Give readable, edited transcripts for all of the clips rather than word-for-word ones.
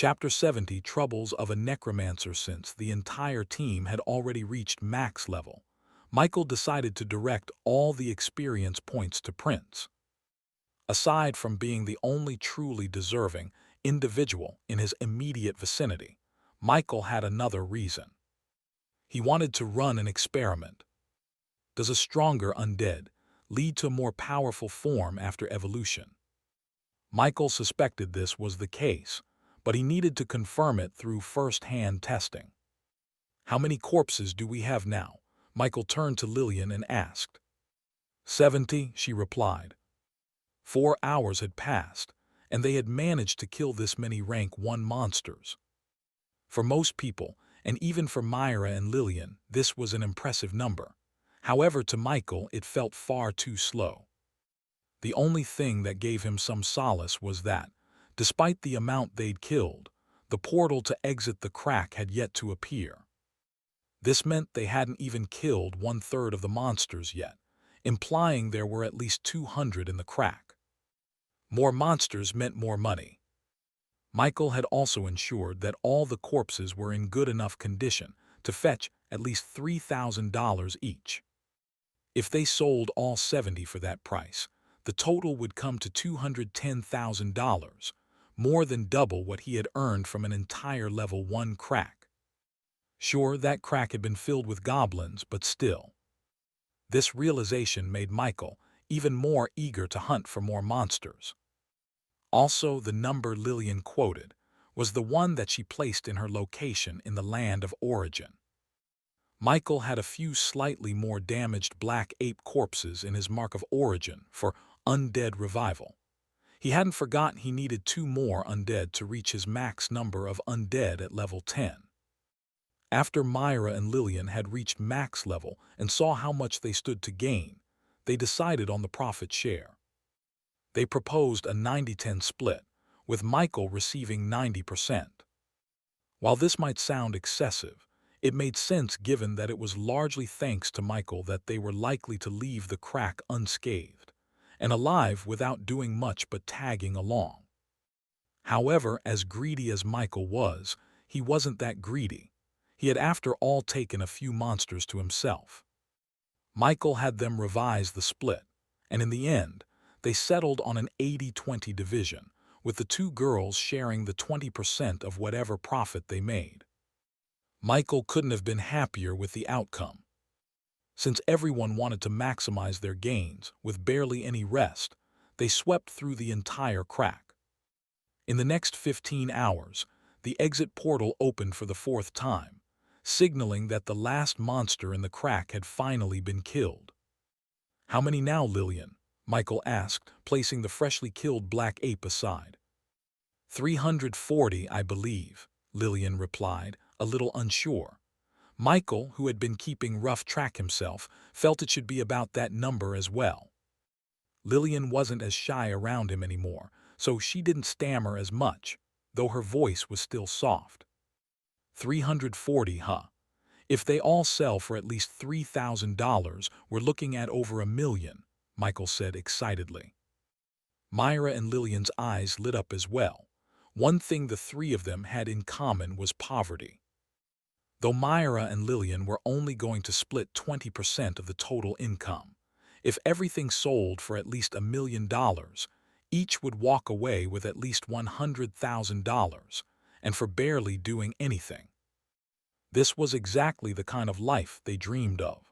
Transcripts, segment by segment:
Chapter 70, Troubles of a Necromancer. Since the entire team had already reached max level, Michael decided to direct all the experience points to Prince. Aside from being the only truly deserving individual in his immediate vicinity, Michael had another reason. He wanted to run an experiment. Does a stronger undead lead to a more powerful form after evolution? Michael suspected this was the case, but he needed to confirm it through first-hand testing. "How many corpses do we have now?" Michael turned to Lillian and asked. 70, she replied. 4 hours had passed, and they had managed to kill this many rank 1 monsters. For most people, and even for Myra and Lillian, this was an impressive number. However, to Michael, it felt far too slow. The only thing that gave him some solace was that, despite the amount they'd killed, the portal to exit the crack had yet to appear. This meant they hadn't even killed 1/3 of the monsters yet, implying there were at least 200 in the crack. More monsters meant more money. Michael had also ensured that all the corpses were in good enough condition to fetch at least $3,000 each. If they sold all 70 for that price, the total would come to $210,000, more than double what he had earned from an entire level 1 crack. Sure, that crack had been filled with goblins, but still. This realization made Michael even more eager to hunt for more monsters. Also, the number Lillian quoted was the one that she placed in her location in the land of origin. Michael had a few slightly more damaged black ape corpses in his mark of origin for undead revival. He hadn't forgotten he needed 2 more undead to reach his max number of undead at level 10. After Myra and Lillian had reached max level and saw how much they stood to gain, they decided on the profit share. They proposed a 90-10 split, with Michael receiving 90%. While this might sound excessive, it made sense given that it was largely thanks to Michael that they were likely to leave the crack unscathed and alive without doing much but tagging along. However, as greedy as Michael was, he wasn't that greedy. He had after all taken a few monsters to himself. Michael had them revise the split, and in the end, they settled on an 80-20 division, with the 2 girls sharing the 20% of whatever profit they made. Michael couldn't have been happier with the outcome. Since everyone wanted to maximize their gains, with barely any rest, they swept through the entire crack. In the next 15 hours, the exit portal opened for the 4th time, signaling that the last monster in the crack had finally been killed. "How many now, Lillian?" Michael asked, placing the freshly killed black ape aside. 340, I believe, Lillian replied, a little unsure. Michael, who had been keeping rough track himself, felt it should be about that number as well. Lillian wasn't as shy around him anymore, so she didn't stammer as much, though her voice was still soft. 340, huh? If they all sell for at least $3,000, we're looking at over $1 million, Michael said excitedly. Myra and Lillian's eyes lit up as well. One thing the 3 of them had in common was poverty. Though Myra and Lillian were only going to split 20% of the total income, if everything sold for at least $1 million, each would walk away with at least $100,000, and for barely doing anything. This was exactly the kind of life they dreamed of.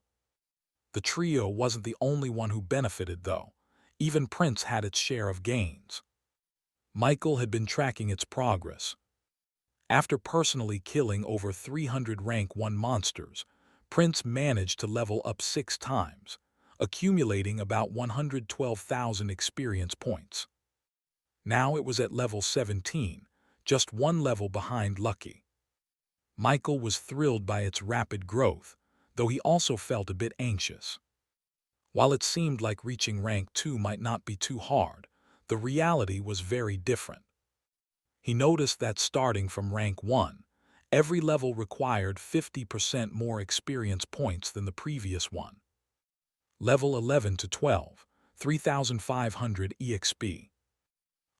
The trio wasn't the only one who benefited, though. Even Prince had its share of gains. Michael had been tracking its progress. After personally killing over 300 rank 1 monsters, Prince managed to level up 6 times, accumulating about 112,000 experience points. Now it was at level 17, just 1 level behind Lucky. Michael was thrilled by its rapid growth, though he also felt a bit anxious. While it seemed like reaching rank 2 might not be too hard, the reality was very different. He noticed that starting from rank 1, every level required 50% more experience points than the previous one. Level 11 to 12, 3,500 EXP.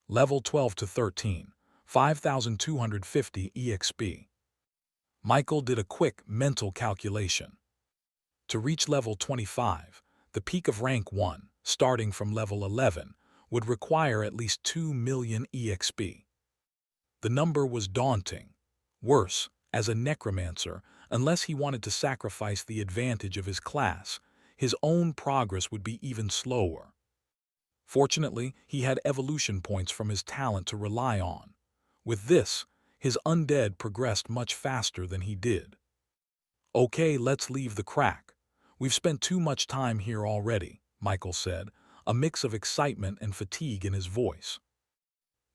Level 12 to 13, 5,250 EXP. Michael did a quick mental calculation. To reach level 25, the peak of rank 1, starting from level 11, would require at least 2 million EXP. The number was daunting. Worse, as a necromancer, unless he wanted to sacrifice the advantage of his class, his own progress would be even slower. Fortunately, he had evolution points from his talent to rely on. With this, his undead progressed much faster than he did. "Okay, let's leave the crack. We've spent too much time here already," Michael said, a mix of excitement and fatigue in his voice.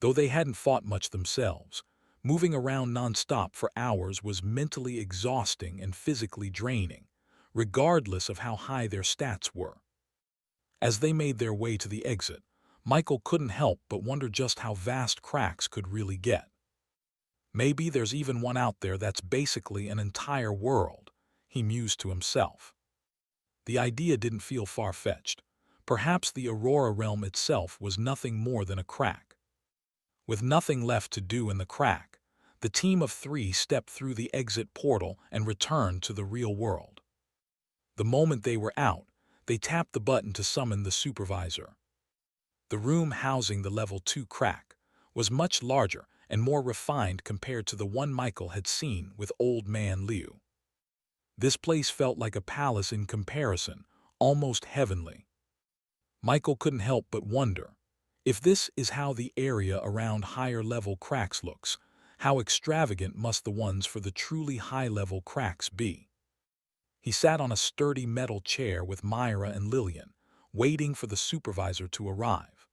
Though they hadn't fought much themselves, moving around non-stop for hours was mentally exhausting and physically draining, regardless of how high their stats were. As they made their way to the exit, Michael couldn't help but wonder just how vast cracks could really get. Maybe there's even one out there that's basically an entire world, he mused to himself. The idea didn't feel far-fetched. Perhaps the Aurora realm itself was nothing more than a crack. With nothing left to do in the crack, the team of 3 stepped through the exit portal and returned to the real world. The moment they were out, they tapped the button to summon the supervisor. The room housing the level 2 crack was much larger and more refined compared to the one Michael had seen with Old Man Liu. This place felt like a palace in comparison, almost heavenly. Michael couldn't help but wonder, if this is how the area around higher-level cracks looks, how extravagant must the ones for the truly high-level cracks be? He sat on a sturdy metal chair with Myra and Lillian, waiting for the supervisor to arrive.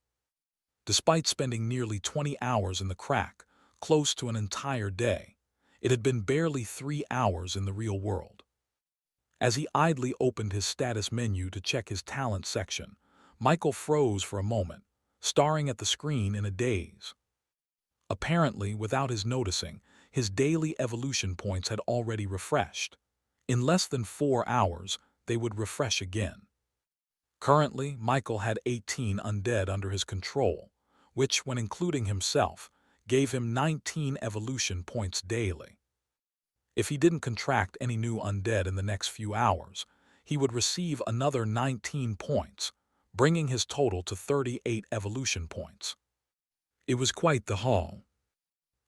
Despite spending nearly 20 hours in the crack, close to an entire day, it had been barely 3 hours in the real world. As he idly opened his status menu to check his talent section, Michael froze for a moment, staring at the screen in a daze. Apparently, without his noticing, his daily evolution points had already refreshed. In less than 4 hours, they would refresh again. Currently, Michael had 18 undead under his control, which, when including himself, gave him 19 evolution points daily. If he didn't contract any new undead in the next few hours, he would receive another 19 points, bringing his total to 38 evolution points. It was quite the haul.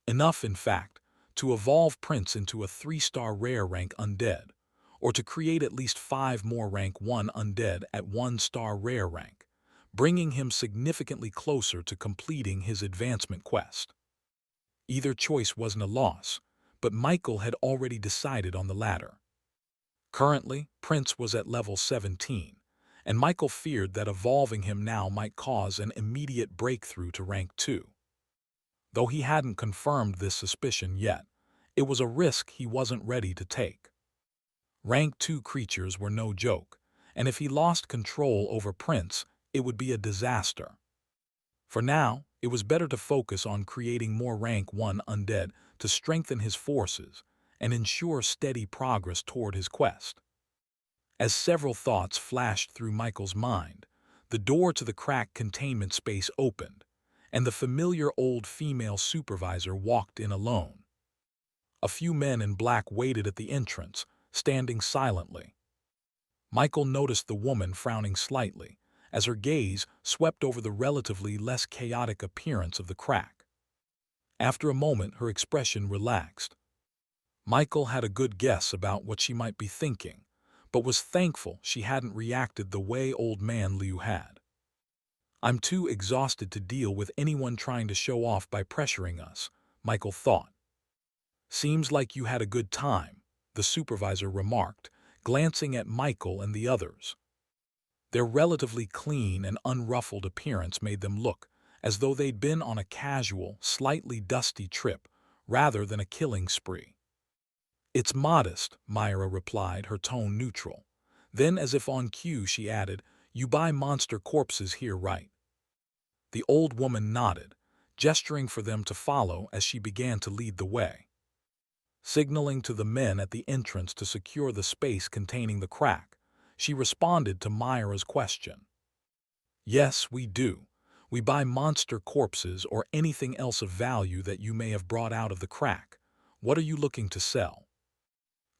Enough, in fact, to evolve Prince into a 3-star rare rank undead, or to create at least 5 more rank 1 undead at 1-star rare rank, bringing him significantly closer to completing his advancement quest. Either choice wasn't a loss, but Michael had already decided on the latter. Currently, Prince was at level 17, and Michael feared that evolving him now might cause an immediate breakthrough to rank 2. Though he hadn't confirmed this suspicion yet, it was a risk he wasn't ready to take. Rank 2 creatures were no joke, and if he lost control over Prince, it would be a disaster. For now, it was better to focus on creating more rank 1 undead to strengthen his forces and ensure steady progress toward his quest. As several thoughts flashed through Michael's mind, the door to the crack containment space opened, and the familiar old female supervisor walked in alone. A few men in black waited at the entrance, standing silently. Michael noticed the woman frowning slightly, as her gaze swept over the relatively less chaotic appearance of the crack. After a moment, her expression relaxed. Michael had a good guess about what she might be thinking, but was thankful she hadn't reacted the way Old Man Liu had. "I'm too exhausted to deal with anyone trying to show off by pressuring us," Michael thought. "Seems like you had a good time," the supervisor remarked, glancing at Michael and the others. Their relatively clean and unruffled appearance made them look as though they'd been on a casual, slightly dusty trip rather than a killing spree. "It's modest," Myra replied, her tone neutral. Then, as if on cue, she added, "You buy monster corpses here, right?" The old woman nodded, gesturing for them to follow as she began to lead the way. Signaling to the men at the entrance to secure the space containing the crack, she responded to Myra's question. "Yes, we do. We buy monster corpses or anything else of value that you may have brought out of the crack. What are you looking to sell?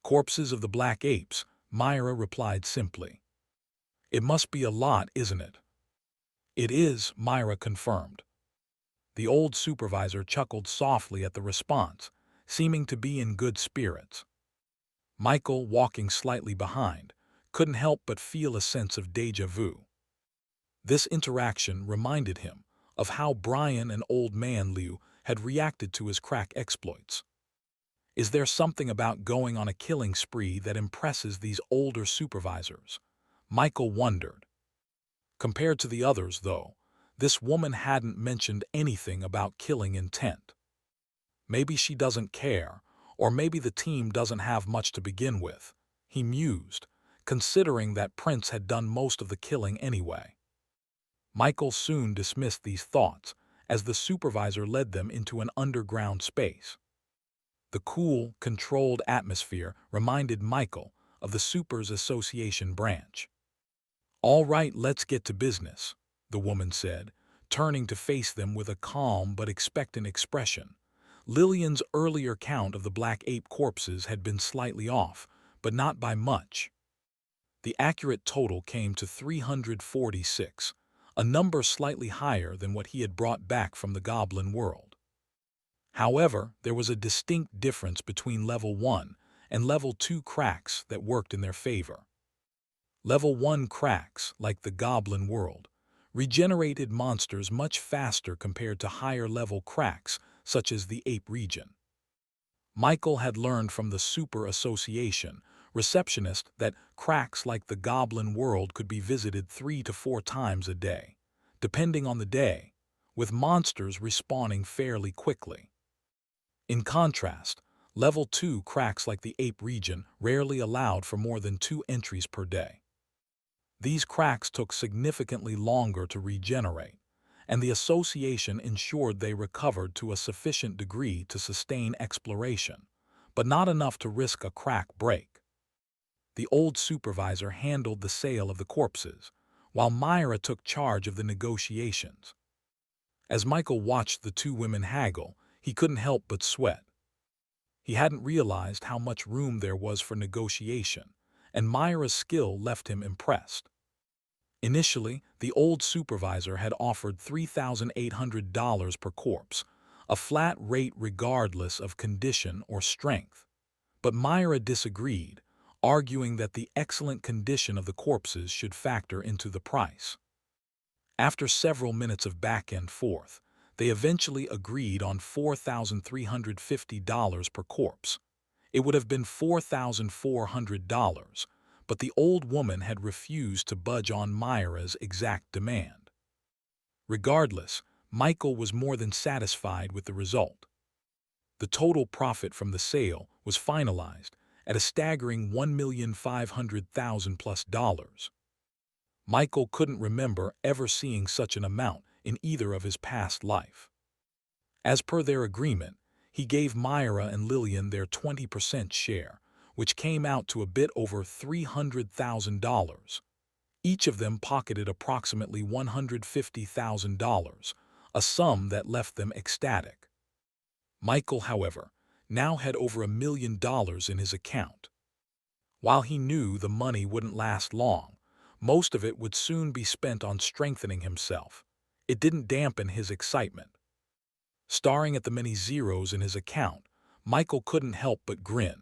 Corpses of the black apes, Myra replied simply. It must be a lot, isn't it? It is, Myra confirmed. The old supervisor chuckled softly at the response, seeming to be in good spirits. Michael, walking slightly behind, couldn't help but feel a sense of déjà vu. This interaction reminded him of how Brian and Old Man Liu had reacted to his crack exploits. Is there something about going on a killing spree that impresses these older supervisors? Michael wondered. Compared to the others, though, this woman hadn't mentioned anything about killing intent. Maybe she doesn't care, or maybe the team doesn't have much to begin with, he mused, considering that Prince had done most of the killing anyway. Michael soon dismissed these thoughts as the supervisor led them into an underground space. The cool, controlled atmosphere reminded Michael of the Supers Association branch. All right, let's get to business, the woman said, turning to face them with a calm but expectant expression. Lillian's earlier count of the black ape corpses had been slightly off, but not by much. The accurate total came to 346, a number slightly higher than what he had brought back from the goblin world. However, there was a distinct difference between level 1 and level 2 cracks that worked in their favor. Level 1 cracks, like the goblin world, regenerated monsters much faster compared to higher-level cracks such as the ape region. Michael had learned from the Super Association receptionist that cracks like the goblin world could be visited 3 to 4 times a day, depending on the day, with monsters respawning fairly quickly. In contrast, level 2 cracks like the ape region rarely allowed for more than 2 entries per day. These cracks took significantly longer to regenerate, and the association ensured they recovered to a sufficient degree to sustain exploration, but not enough to risk a crack break. The old supervisor handled the sale of the corpses, while Myra took charge of the negotiations. As Michael watched the two women haggle, he couldn't help but sweat. He hadn't realized how much room there was for negotiation, and Myra's skill left him impressed. Initially, the old supervisor had offered $3,800 per corpse, a flat rate regardless of condition or strength. But Myra disagreed, arguing that the excellent condition of the corpses should factor into the price. After several minutes of back and forth, they eventually agreed on $4,350 per corpse. It would have been $4,400, but the old woman had refused to budge on Myra's exact demand. Regardless, Michael was more than satisfied with the result. The total profit from the sale was finalized at a staggering $1,500,000 plus. Michael couldn't remember ever seeing such an amount in either of his past life. As per their agreement, he gave Myra and Lillian their 20% share, which came out to a bit over $300,000. Each of them pocketed approximately $150,000, a sum that left them ecstatic. Michael, however, now had over $1 million in his account. While he knew the money wouldn't last long, most of it would soon be spent on strengthening himself. It didn't dampen his excitement. Staring at the many zeros in his account, Michael couldn't help but grin.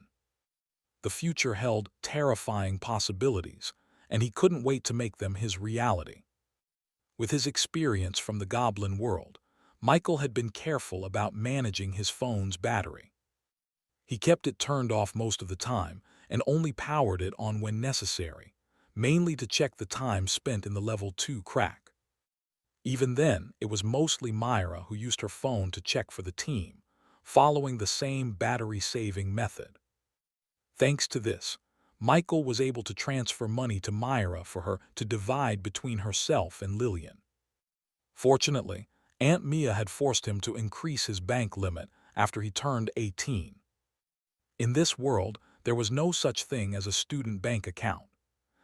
The future held terrifying possibilities, and he couldn't wait to make them his reality. With his experience from the goblin world, Michael had been careful about managing his phone's battery. He kept it turned off most of the time and only powered it on when necessary, mainly to check the time spent in the level 2 crack. Even then, it was mostly Myra who used her phone to check for the team, following the same battery-saving method. Thanks to this, Michael was able to transfer money to Myra for her to divide between herself and Lillian. Fortunately, Aunt Mia had forced him to increase his bank limit after he turned 18. In this world, there was no such thing as a student bank account.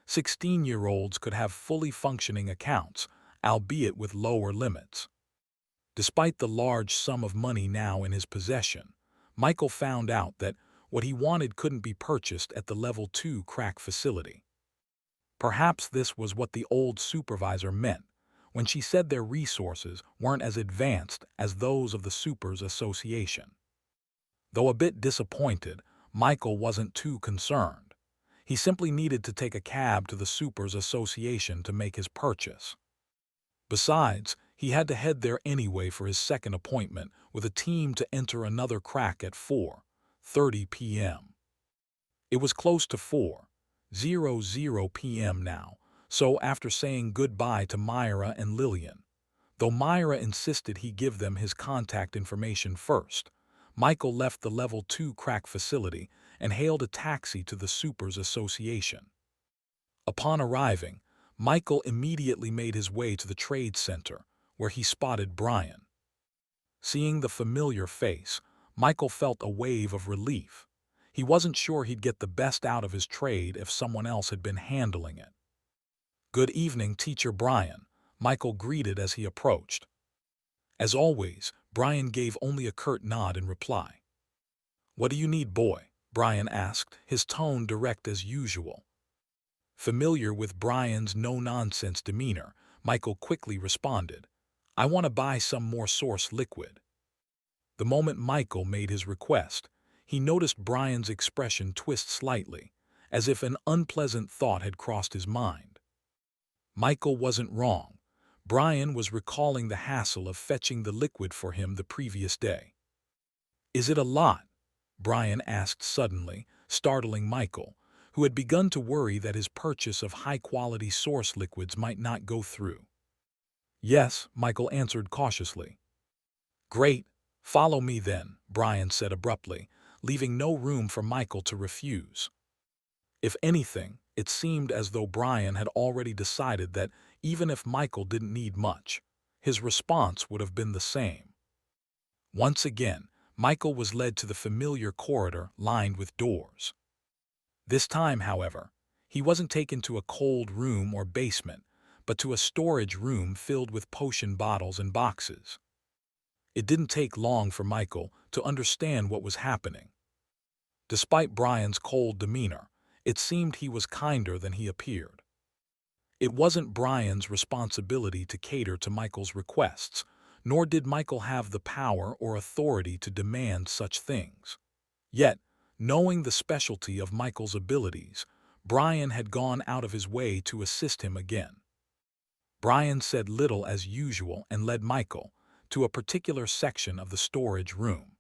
16-year-olds could have fully functioning accounts albeit with lower limits. Despite the large sum of money now in his possession, Michael found out that what he wanted couldn't be purchased at the Level 2 crack facility. Perhaps this was what the old supervisor meant when she said their resources weren't as advanced as those of the Supers Association. Though a bit disappointed, Michael wasn't too concerned. He simply needed to take a cab to the Supers Association to make his purchase. Besides, he had to head there anyway for his second appointment with a team to enter another crack at 4:30 p.m. It was close to 4:00 p.m. now, so after saying goodbye to Myra and Lillian, though Myra insisted he give them his contact information first, Michael left the Level 2 crack facility and hailed a taxi to the Supers Association. Upon arriving, Michael immediately made his way to the trade center, where he spotted Brian. Seeing the familiar face, Michael felt a wave of relief. He wasn't sure he'd get the best out of his trade if someone else had been handling it. "Good evening, Teacher Brian," Michael greeted as he approached. As always, Brian gave only a curt nod in reply. "What do you need, boy?" Brian asked, his tone direct as usual. Familiar with Brian's no-nonsense demeanor, Michael quickly responded, "I want to buy some more source liquid." The moment Michael made his request, he noticed Brian's expression twist slightly, as if an unpleasant thought had crossed his mind. Michael wasn't wrong. Brian was recalling the hassle of fetching the liquid for him the previous day. "Is it a lot?" Brian asked suddenly, startling Michael, who had begun to worry that his purchase of high-quality source liquids might not go through. "Yes," Michael answered cautiously. "Great. Follow me then," Brian said abruptly, leaving no room for Michael to refuse. If anything, it seemed as though Brian had already decided that even if Michael didn't need much, his response would have been the same. Once again, Michael was led to the familiar corridor lined with doors. This time, however, he wasn't taken to a cold room or basement, but to a storage room filled with potion bottles and boxes. It didn't take long for Michael to understand what was happening. Despite Brian's cold demeanor, it seemed he was kinder than he appeared. It wasn't Brian's responsibility to cater to Michael's requests, nor did Michael have the power or authority to demand such things. Yet, knowing the specialty of Michael's abilities, Brian had gone out of his way to assist him again. Brian said little as usual and led Michael to a particular section of the storage room.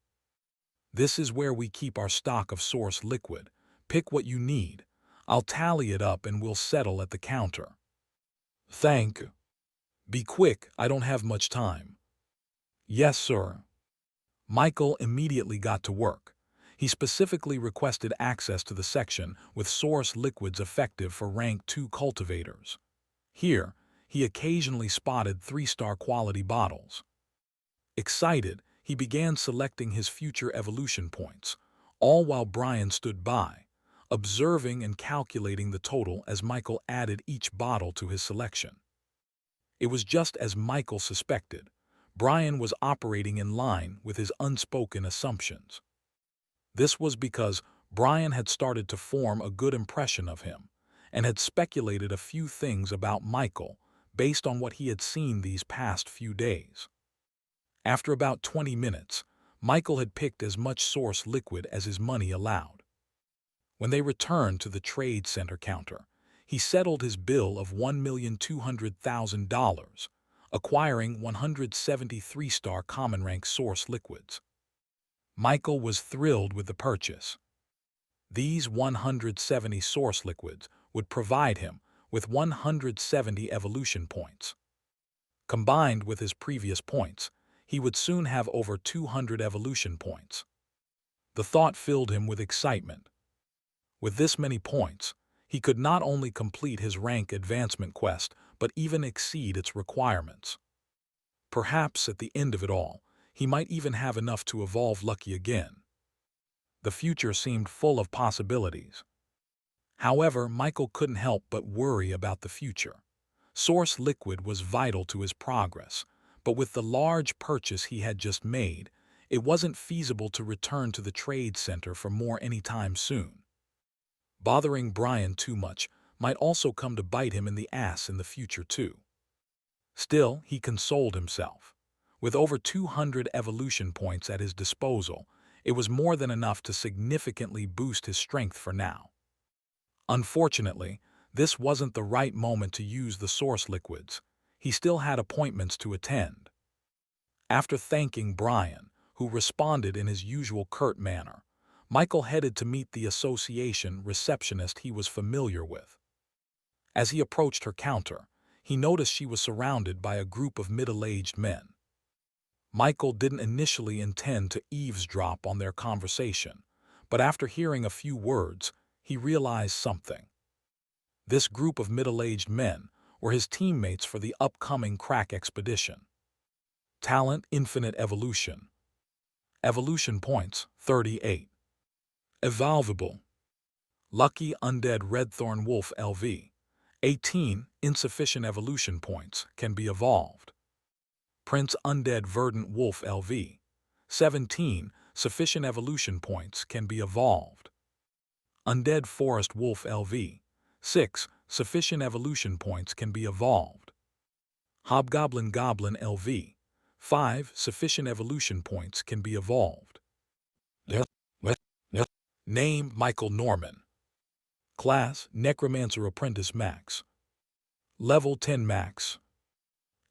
"This is where we keep our stock of source liquid. Pick what you need. I'll tally it up and we'll settle at the counter." "Thank you. Be quick, I don't have much time." "Yes, sir." Michael immediately got to work. He specifically requested access to the section with source liquids effective for Rank 2 cultivators. Here, he occasionally spotted 3-star quality bottles. Excited, he began selecting his future evolution points, all while Brian stood by, observing and calculating the total as Michael added each bottle to his selection. It was just as Michael suspected. Brian was operating in line with his unspoken assumptions. This was because Brian had started to form a good impression of him and had speculated a few things about Michael based on what he had seen these past few days. After about 20 minutes, Michael had picked as much source liquid as his money allowed. When they returned to the trade center counter, he settled his bill of $1,200,000, acquiring 173-star common rank source liquids. Michael was thrilled with the purchase. These 170 source liquids would provide him with 170 evolution points. Combined with his previous points, he would soon have over 200 evolution points. The thought filled him with excitement. With this many points, he could not only complete his rank advancement quest, but even exceed its requirements. Perhaps at the end of it all, he might even have enough to evolve Lucky again. The future seemed full of possibilities. However, Michael couldn't help but worry about the future. Source liquid was vital to his progress, but with the large purchase he had just made, it wasn't feasible to return to the trade center for more anytime soon. Bothering Brian too much might also come to bite him in the ass in the future too. Still, he consoled himself. With over 200 evolution points at his disposal, it was more than enough to significantly boost his strength for now. Unfortunately, this wasn't the right moment to use the source liquids. He still had appointments to attend. After thanking Brian, who responded in his usual curt manner, Michael headed to meet the association receptionist he was familiar with. As he approached her counter, he noticed she was surrounded by a group of middle-aged men. Michael didn't initially intend to eavesdrop on their conversation, but after hearing a few words, he realized something. This group of middle-aged men were his teammates for the upcoming crack expedition. Talent Infinite Evolution. Evolution points 38. Evolvable. Lucky Undead Redthorn Wolf LV. 18. Insufficient evolution points can be evolved. Prince Undead Verdant Wolf LV. 17. Sufficient evolution points can be evolved. Undead Forest Wolf LV. 6. Sufficient evolution points can be evolved. Hobgoblin Goblin LV. 5. Sufficient evolution points can be evolved. Name Michael Norman. Class Necromancer Apprentice Max. Level 10 Max.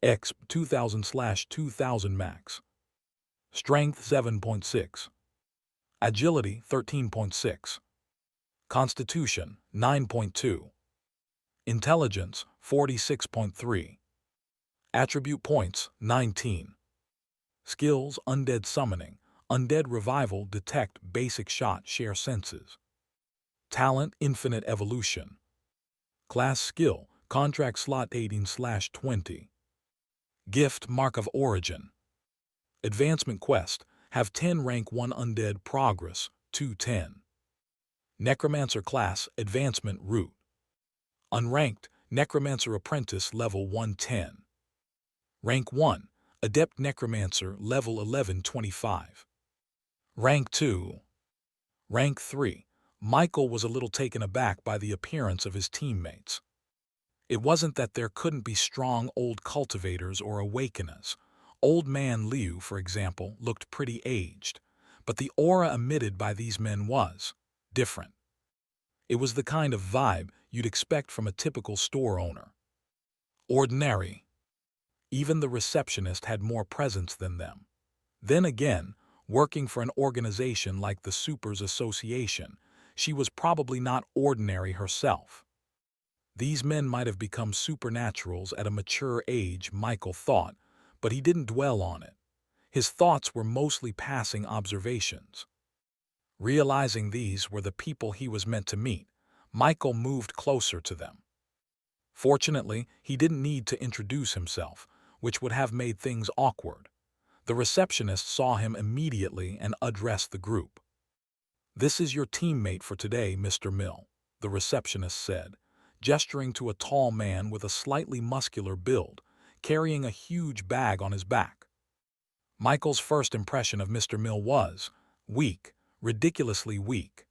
Exp 2000/2000 Max. Strength 7.6. Agility 13.6. Constitution 9.2. Intelligence 46.3. Attribute points 19. Skills Undead Summoning, Undead Revival Detect Basic Shot Share Senses. Talent Infinite Evolution. Class Skill Contract Slot 18/20. Gift Mark of Origin. Advancement Quest Have 10 Rank 1 Undead Progress 210. Necromancer Class Advancement Route. Unranked Necromancer Apprentice Level 110. Rank 1 Adept Necromancer Level 1125. Rank 2. Rank 3. Michael was a little taken aback by the appearance of his teammates. It wasn't that there couldn't be strong old cultivators or awakeners. Old Man Liu, for example, looked pretty aged, but the aura emitted by these men was different. It was the kind of vibe you'd expect from a typical store owner. Ordinary. Even the receptionist had more presence than them. Then again, working for an organization like the Supers Association, she was probably not ordinary herself. These men might have become supernaturals at a mature age, Michael thought, but he didn't dwell on it. His thoughts were mostly passing observations. Realizing these were the people he was meant to meet, Michael moved closer to them. Fortunately, he didn't need to introduce himself, which would have made things awkward. The receptionist saw him immediately and addressed the group. "This is your teammate for today, Mr. Mill," the receptionist said, gesturing to a tall man with a slightly muscular build, carrying a huge bag on his back. Michael's first impression of Mr. Mill was weak, ridiculously weak.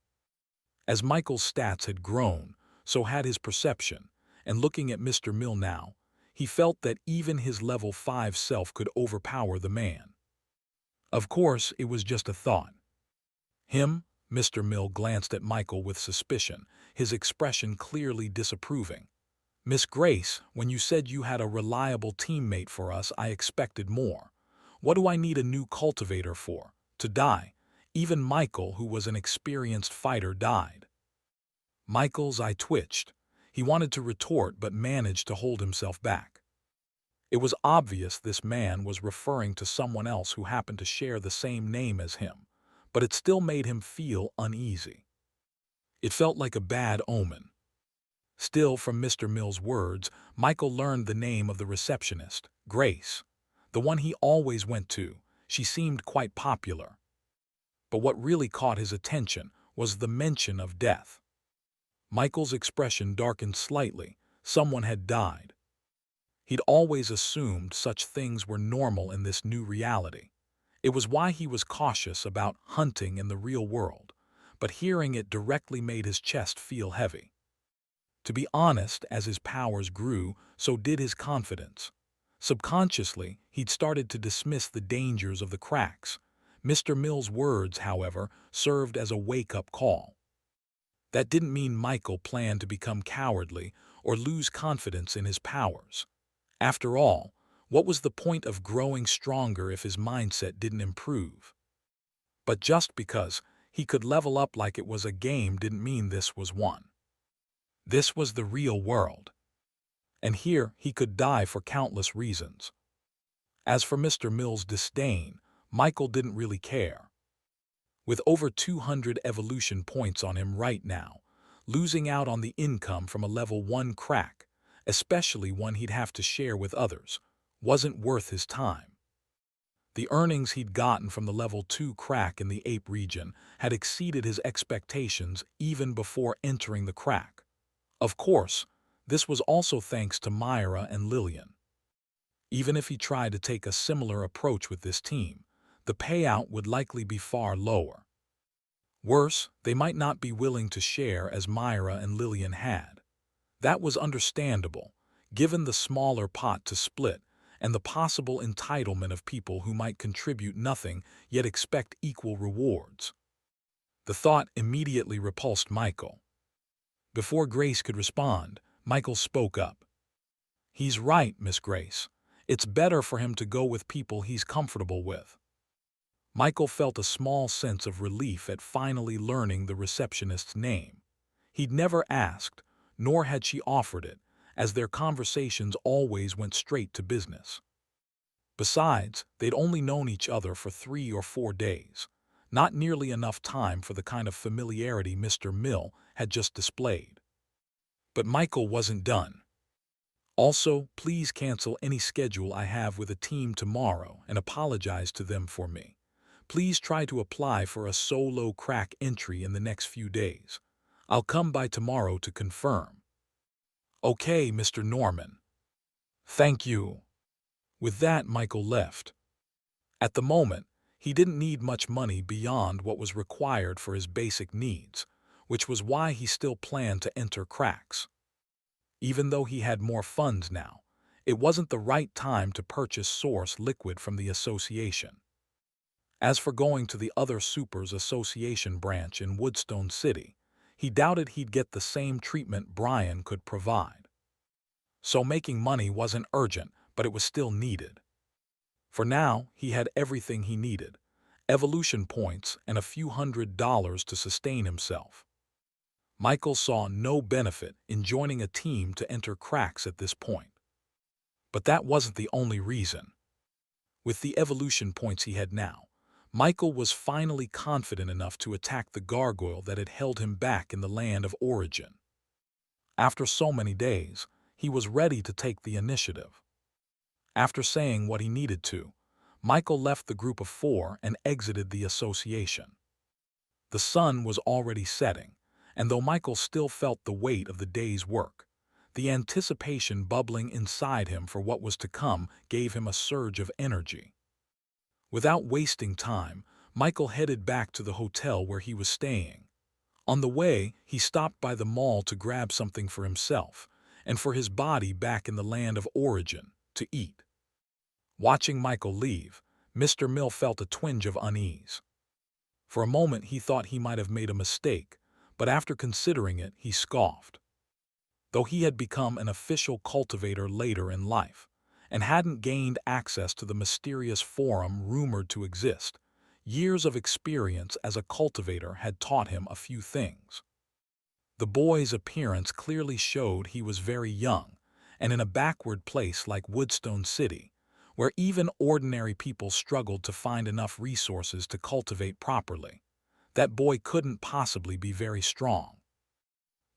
As Michael's stats had grown, so had his perception, and looking at Mr. Mill now, he felt that even his level 5 self could overpower the man. Of course, it was just a thought. Him? Mr. Mill glanced at Michael with suspicion, his expression clearly disapproving. "Miss Grace, when you said you had a reliable teammate for us, I expected more. What do I need a new cultivator for? To die? Even Michael, who was an experienced fighter, died." Michael's eye twitched. He wanted to retort but managed to hold himself back. It was obvious this man was referring to someone else who happened to share the same name as him, but it still made him feel uneasy. It felt like a bad omen. Still, from Mr. Mill's words, Michael learned the name of the receptionist, Grace, the one he always went to. She seemed quite popular. But what really caught his attention was the mention of death. Michael's expression darkened slightly. Someone had died. He'd always assumed such things were normal in this new reality. It was why he was cautious about hunting in the real world, but hearing it directly made his chest feel heavy. To be honest, as his powers grew, so did his confidence. Subconsciously, he'd started to dismiss the dangers of the cracks. Mr. Mill's words, however, served as a wake-up call. That didn't mean Michael planned to become cowardly or lose confidence in his powers. After all, what was the point of growing stronger if his mindset didn't improve? But just because he could level up like it was a game didn't mean this was one. This was the real world. And here he could die for countless reasons. As for Mr. Mill's disdain, Michael didn't really care. With over 200 evolution points on him right now, losing out on the income from a level 1 crack, especially one he'd have to share with others, wasn't worth his time. The earnings he'd gotten from the level 2 crack in the ape region had exceeded his expectations even before entering the crack. Of course, this was also thanks to Myra and Lillian. Even if he tried to take a similar approach with this team, the payout would likely be far lower. Worse, they might not be willing to share as Myra and Lillian had. That was understandable, given the smaller pot to split and the possible entitlement of people who might contribute nothing yet expect equal rewards. The thought immediately repulsed Michael. Before Grace could respond, Michael spoke up. "He's right, Miss Grace. It's better for him to go with people he's comfortable with." Michael felt a small sense of relief at finally learning the receptionist's name. He'd never asked, nor had she offered it, as their conversations always went straight to business. Besides, they'd only known each other for 3 or 4 days, not nearly enough time for the kind of familiarity Mr. Mill had just displayed. But Michael wasn't done. "Also, please cancel any schedule I have with a team tomorrow and apologize to them for me. Please try to apply for a solo crack entry in the next few days. I'll come by tomorrow to confirm." "Okay, Mr. Norman. Thank you." With that, Michael left. At the moment, he didn't need much money beyond what was required for his basic needs, which was why he still planned to enter cracks. Even though he had more funds now, it wasn't the right time to purchase source liquid from the association. As for going to the other Supers Association branch in Woodstone City, he doubted he'd get the same treatment Brian could provide. So making money wasn't urgent, but it was still needed. For now, he had everything he needed: evolution points and a few $100s to sustain himself. Michael saw no benefit in joining a team to enter cracks at this point. But that wasn't the only reason. With the evolution points he had now, Michael was finally confident enough to attack the gargoyle that had held him back in the land of origin. After so many days, he was ready to take the initiative. After saying what he needed to, Michael left the group of 4 and exited the association. The sun was already setting, and though Michael still felt the weight of the day's work, the anticipation bubbling inside him for what was to come gave him a surge of energy. Without wasting time, Michael headed back to the hotel where he was staying. On the way, he stopped by the mall to grab something for himself, and for his body back in the land of origin, to eat. Watching Michael leave, Mr. Mill felt a twinge of unease. For a moment he thought he might have made a mistake, but after considering it, he scoffed. Though he had become an official cultivator later in life, and hadn't gained access to the mysterious forum rumored to exist, years of experience as a cultivator had taught him a few things. The boy's appearance clearly showed he was very young, and in a backward place like Woodstone City, where even ordinary people struggled to find enough resources to cultivate properly, that boy couldn't possibly be very strong.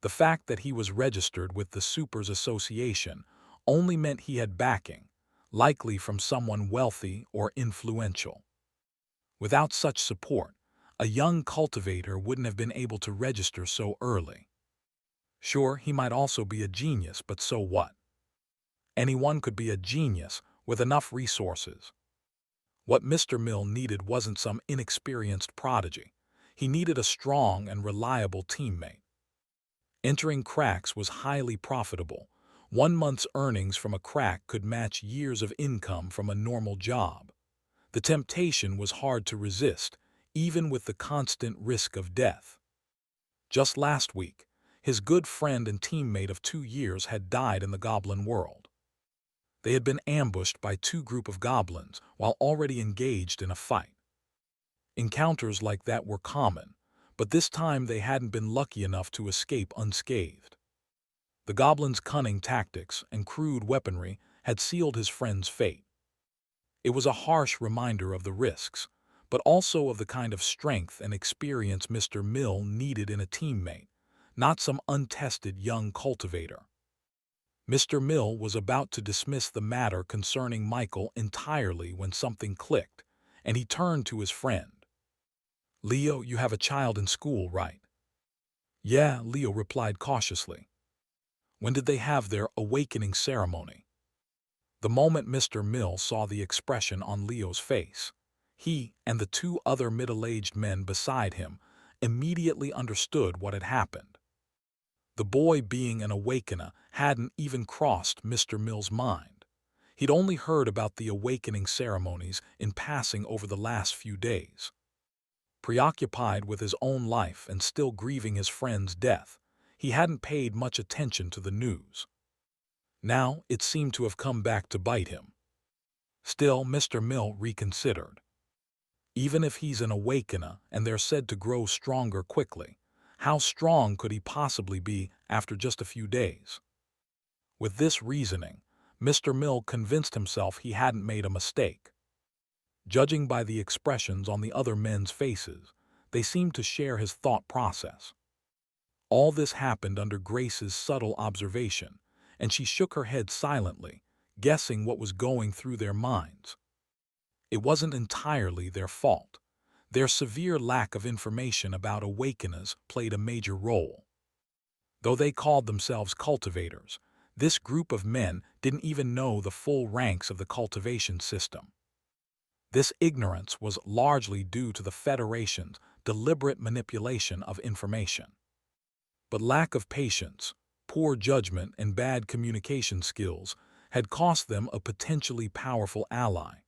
The fact that he was registered with the Supers Association only meant he had backing, likely from someone wealthy or influential. Without such support, a young cultivator wouldn't have been able to register so early. Sure, he might also be a genius, but so what? Anyone could be a genius with enough resources. What Mr. Mill needed wasn't some inexperienced prodigy. He needed a strong and reliable teammate. Entering cracks was highly profitable. 1 month's earnings from a crack could match years of income from a normal job. The temptation was hard to resist, even with the constant risk of death. Just last week, his good friend and teammate of 2 years had died in the goblin world. They had been ambushed by two groups of goblins while already engaged in a fight. Encounters like that were common, but this time they hadn't been lucky enough to escape unscathed. The goblin's cunning tactics and crude weaponry had sealed his friend's fate. It was a harsh reminder of the risks, but also of the kind of strength and experience Mr. Mill needed in a teammate, not some untested young cultivator. Mr. Mill was about to dismiss the matter concerning Michael entirely when something clicked, and he turned to his friend. "Leo, you have a child in school, right?" "Yeah," Leo replied cautiously. "When did they have their awakening ceremony?" The moment Mr. Mill saw the expression on Leo's face, he and the two other middle-aged men beside him immediately understood what had happened. The boy being an awakener hadn't even crossed Mr. Mill's mind. He'd only heard about the awakening ceremonies in passing over the last few days. Preoccupied with his own life and still grieving his friend's death, he hadn't paid much attention to the news. Now it seemed to have come back to bite him. Still, Mr. Mill reconsidered. Even if he's an awakener and they're said to grow stronger quickly, how strong could he possibly be after just a few days? With this reasoning, Mr. Mill convinced himself he hadn't made a mistake. Judging by the expressions on the other men's faces, they seemed to share his thought process. All this happened under Grace's subtle observation, and she shook her head silently, guessing what was going through their minds. It wasn't entirely their fault. Their severe lack of information about awakeners played a major role. Though they called themselves cultivators, this group of men didn't even know the full ranks of the cultivation system. This ignorance was largely due to the Federation's deliberate manipulation of information. But lack of patience, poor judgment, and bad communication skills had cost them a potentially powerful ally.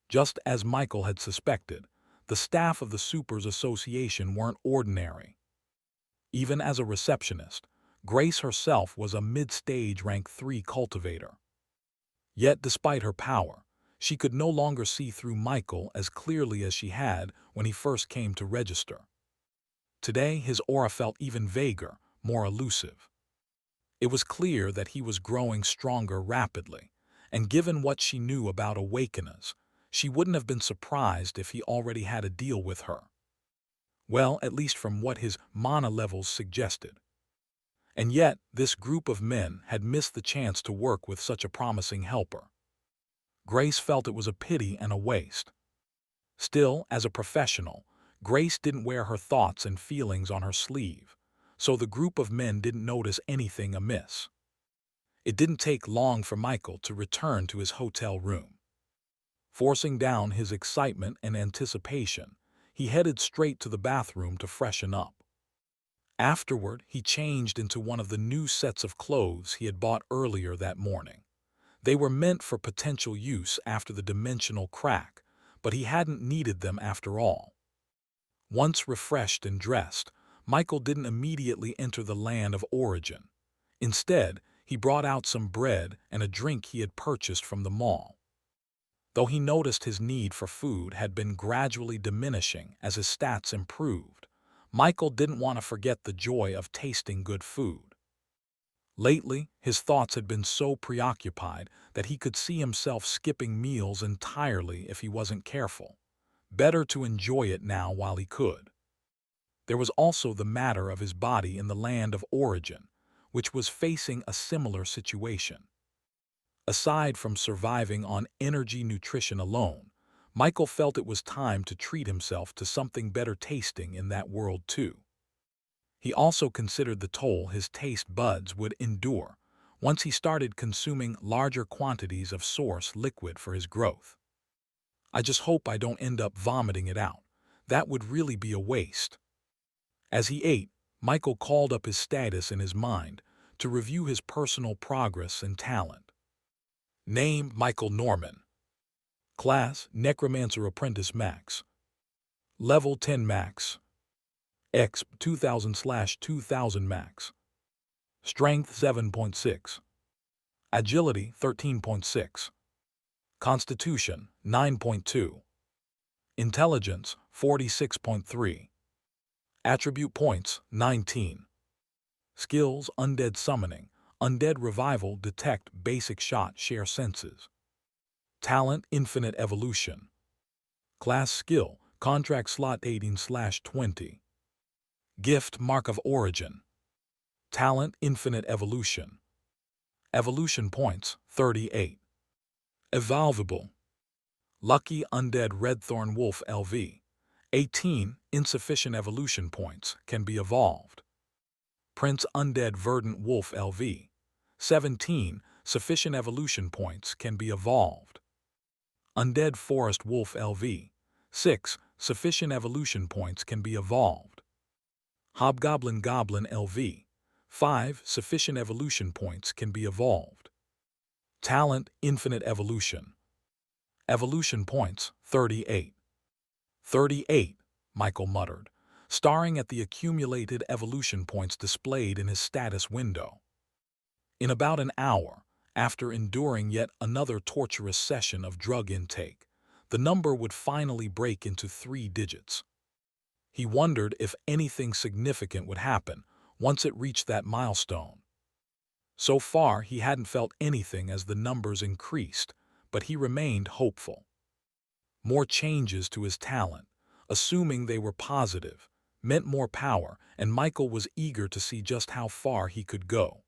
Just as Michael had suspected, the staff of the Supers Association weren't ordinary. Even as a receptionist, Grace herself was a mid-stage rank 3 cultivator. Yet despite her power, she could no longer see through Michael as clearly as she had when he first came to register. Today his aura felt even vaguer, more elusive. It was clear that he was growing stronger rapidly, and given what she knew about awakeners, she wouldn't have been surprised if he already had a deal with her. Well, at least from what his mana levels suggested. And yet, this group of men had missed the chance to work with such a promising helper. Grace felt it was a pity and a waste. Still, as a professional, Grace didn't wear her thoughts and feelings on her sleeve, so the group of men didn't notice anything amiss. It didn't take long for Michael to return to his hotel room. Forcing down his excitement and anticipation, he headed straight to the bathroom to freshen up. Afterward, he changed into one of the new sets of clothes he had bought earlier that morning. They were meant for potential use after the dimensional crack, but he hadn't needed them after all. Once refreshed and dressed, Michael didn't immediately enter the land of origin. Instead, he brought out some bread and a drink he had purchased from the mall. Though he noticed his need for food had been gradually diminishing as his stats improved, Michael didn't want to forget the joy of tasting good food. Lately, his thoughts had been so preoccupied that he could see himself skipping meals entirely if he wasn't careful. Better to enjoy it now while he could. There was also the matter of his body in the land of origin, which was facing a similar situation. Aside from surviving on energy nutrition alone, Michael felt it was time to treat himself to something better tasting in that world too. He also considered the toll his taste buds would endure once he started consuming larger quantities of source liquid for his growth. I just hope I don't end up vomiting it out. That would really be a waste. As he ate, Michael called up his status in his mind to review his personal progress and talent. Name: Michael Norman. Class: Necromancer Apprentice Max. Level 10 Max. Exp 2000/2000 Max. Strength 7.6. Agility 13.6. Constitution 9.2. Intelligence 46.3. Attribute points 19. Skills: Undead Summoning, Undead Revival, Detect, Basic Shot, Share Senses. Talent: Infinite Evolution. Class: Skill, Contract Slot 18/20. Gift: Mark of Origin. Talent: Infinite Evolution. Evolution points 38. Evolvable. Lucky Undead Redthorn Wolf LV. 18. Insufficient evolution points, can be evolved. Prince Undead Verdant Wolf LV. 17. Sufficient evolution points, can be evolved. Undead Forest Wolf LV. 6. Sufficient evolution points, can be evolved. Hobgoblin Goblin LV. 5. Sufficient evolution points, can be evolved. Talent: Infinite Evolution. Evolution points 38. 38, Michael muttered, staring at the accumulated evolution points displayed in his status window. In about an hour, after enduring yet another torturous session of drug intake, the number would finally break into 3 digits. He wondered if anything significant would happen once it reached that milestone. So far, he hadn't felt anything as the numbers increased, but he remained hopeful. More changes to his talent, assuming they were positive, meant more power, and Michael was eager to see just how far he could go.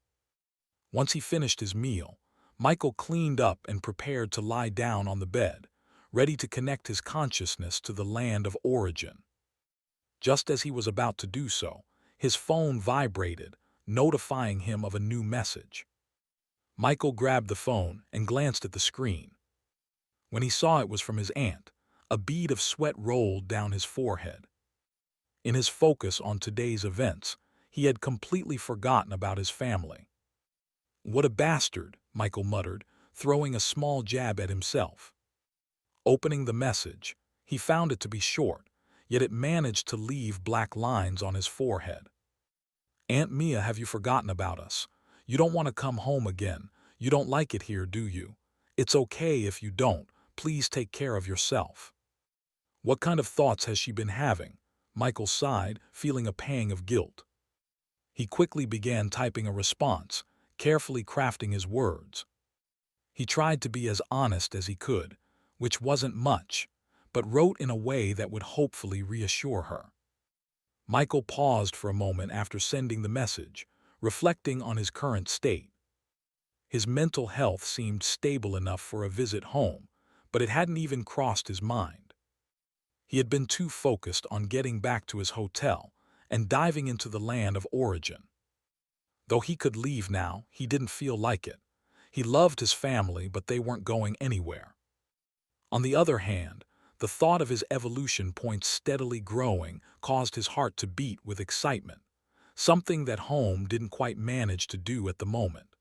Once he finished his meal, Michael cleaned up and prepared to lie down on the bed, ready to connect his consciousness to the land of origin. Just as he was about to do so, his phone vibrated, notifying him of a new message. Michael grabbed the phone and glanced at the screen. When he saw it was from his aunt, a bead of sweat rolled down his forehead. In his focus on today's events, he had completely forgotten about his family. What a bastard, Michael muttered, throwing a small jab at himself. Opening the message, he found it to be short, yet it managed to leave black lines on his forehead. Aunt Mia, have you forgotten about us? You don't want to come home again. You don't like it here, do you? It's okay if you don't. Please take care of yourself. What kind of thoughts has she been having? Michael sighed, feeling a pang of guilt. He quickly began typing a response, carefully crafting his words. He tried to be as honest as he could, which wasn't much, but wrote in a way that would hopefully reassure her. Michael paused for a moment after sending the message, reflecting on his current state. His mental health seemed stable enough for a visit home, but it hadn't even crossed his mind. He had been too focused on getting back to his hotel and diving into the land of origin. Though he could leave now, he didn't feel like it. He loved his family, but they weren't going anywhere. On the other hand, the thought of his evolution points steadily growing caused his heart to beat with excitement, something that home didn't quite manage to do at the moment.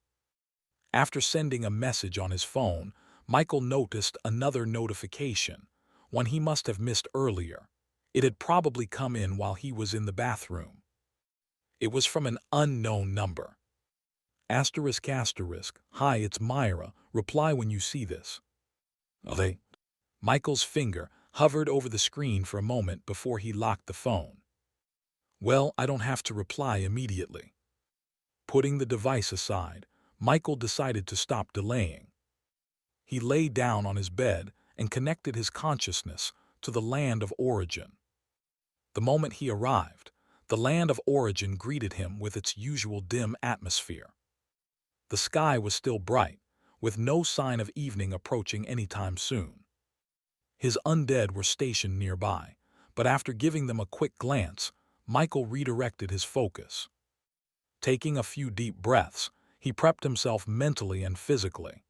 After sending a message on his phone, Michael noticed another notification, one he must have missed earlier. It had probably come in while he was in the bathroom. It was from an unknown number. Asterisk asterisk, hi, it's Myra, reply when you see this. Michael's finger hovered over the screen for a moment before he locked the phone. Well, I don't have to reply immediately. Putting the device aside, Michael decided to stop delaying. He lay down on his bed and connected his consciousness to the land of origin. The moment he arrived, the land of origin greeted him with its usual dim atmosphere. The sky was still bright, with no sign of evening approaching anytime soon. His undead were stationed nearby, but after giving them a quick glance, Michael redirected his focus. Taking a few deep breaths, He prepped himself mentally and physically.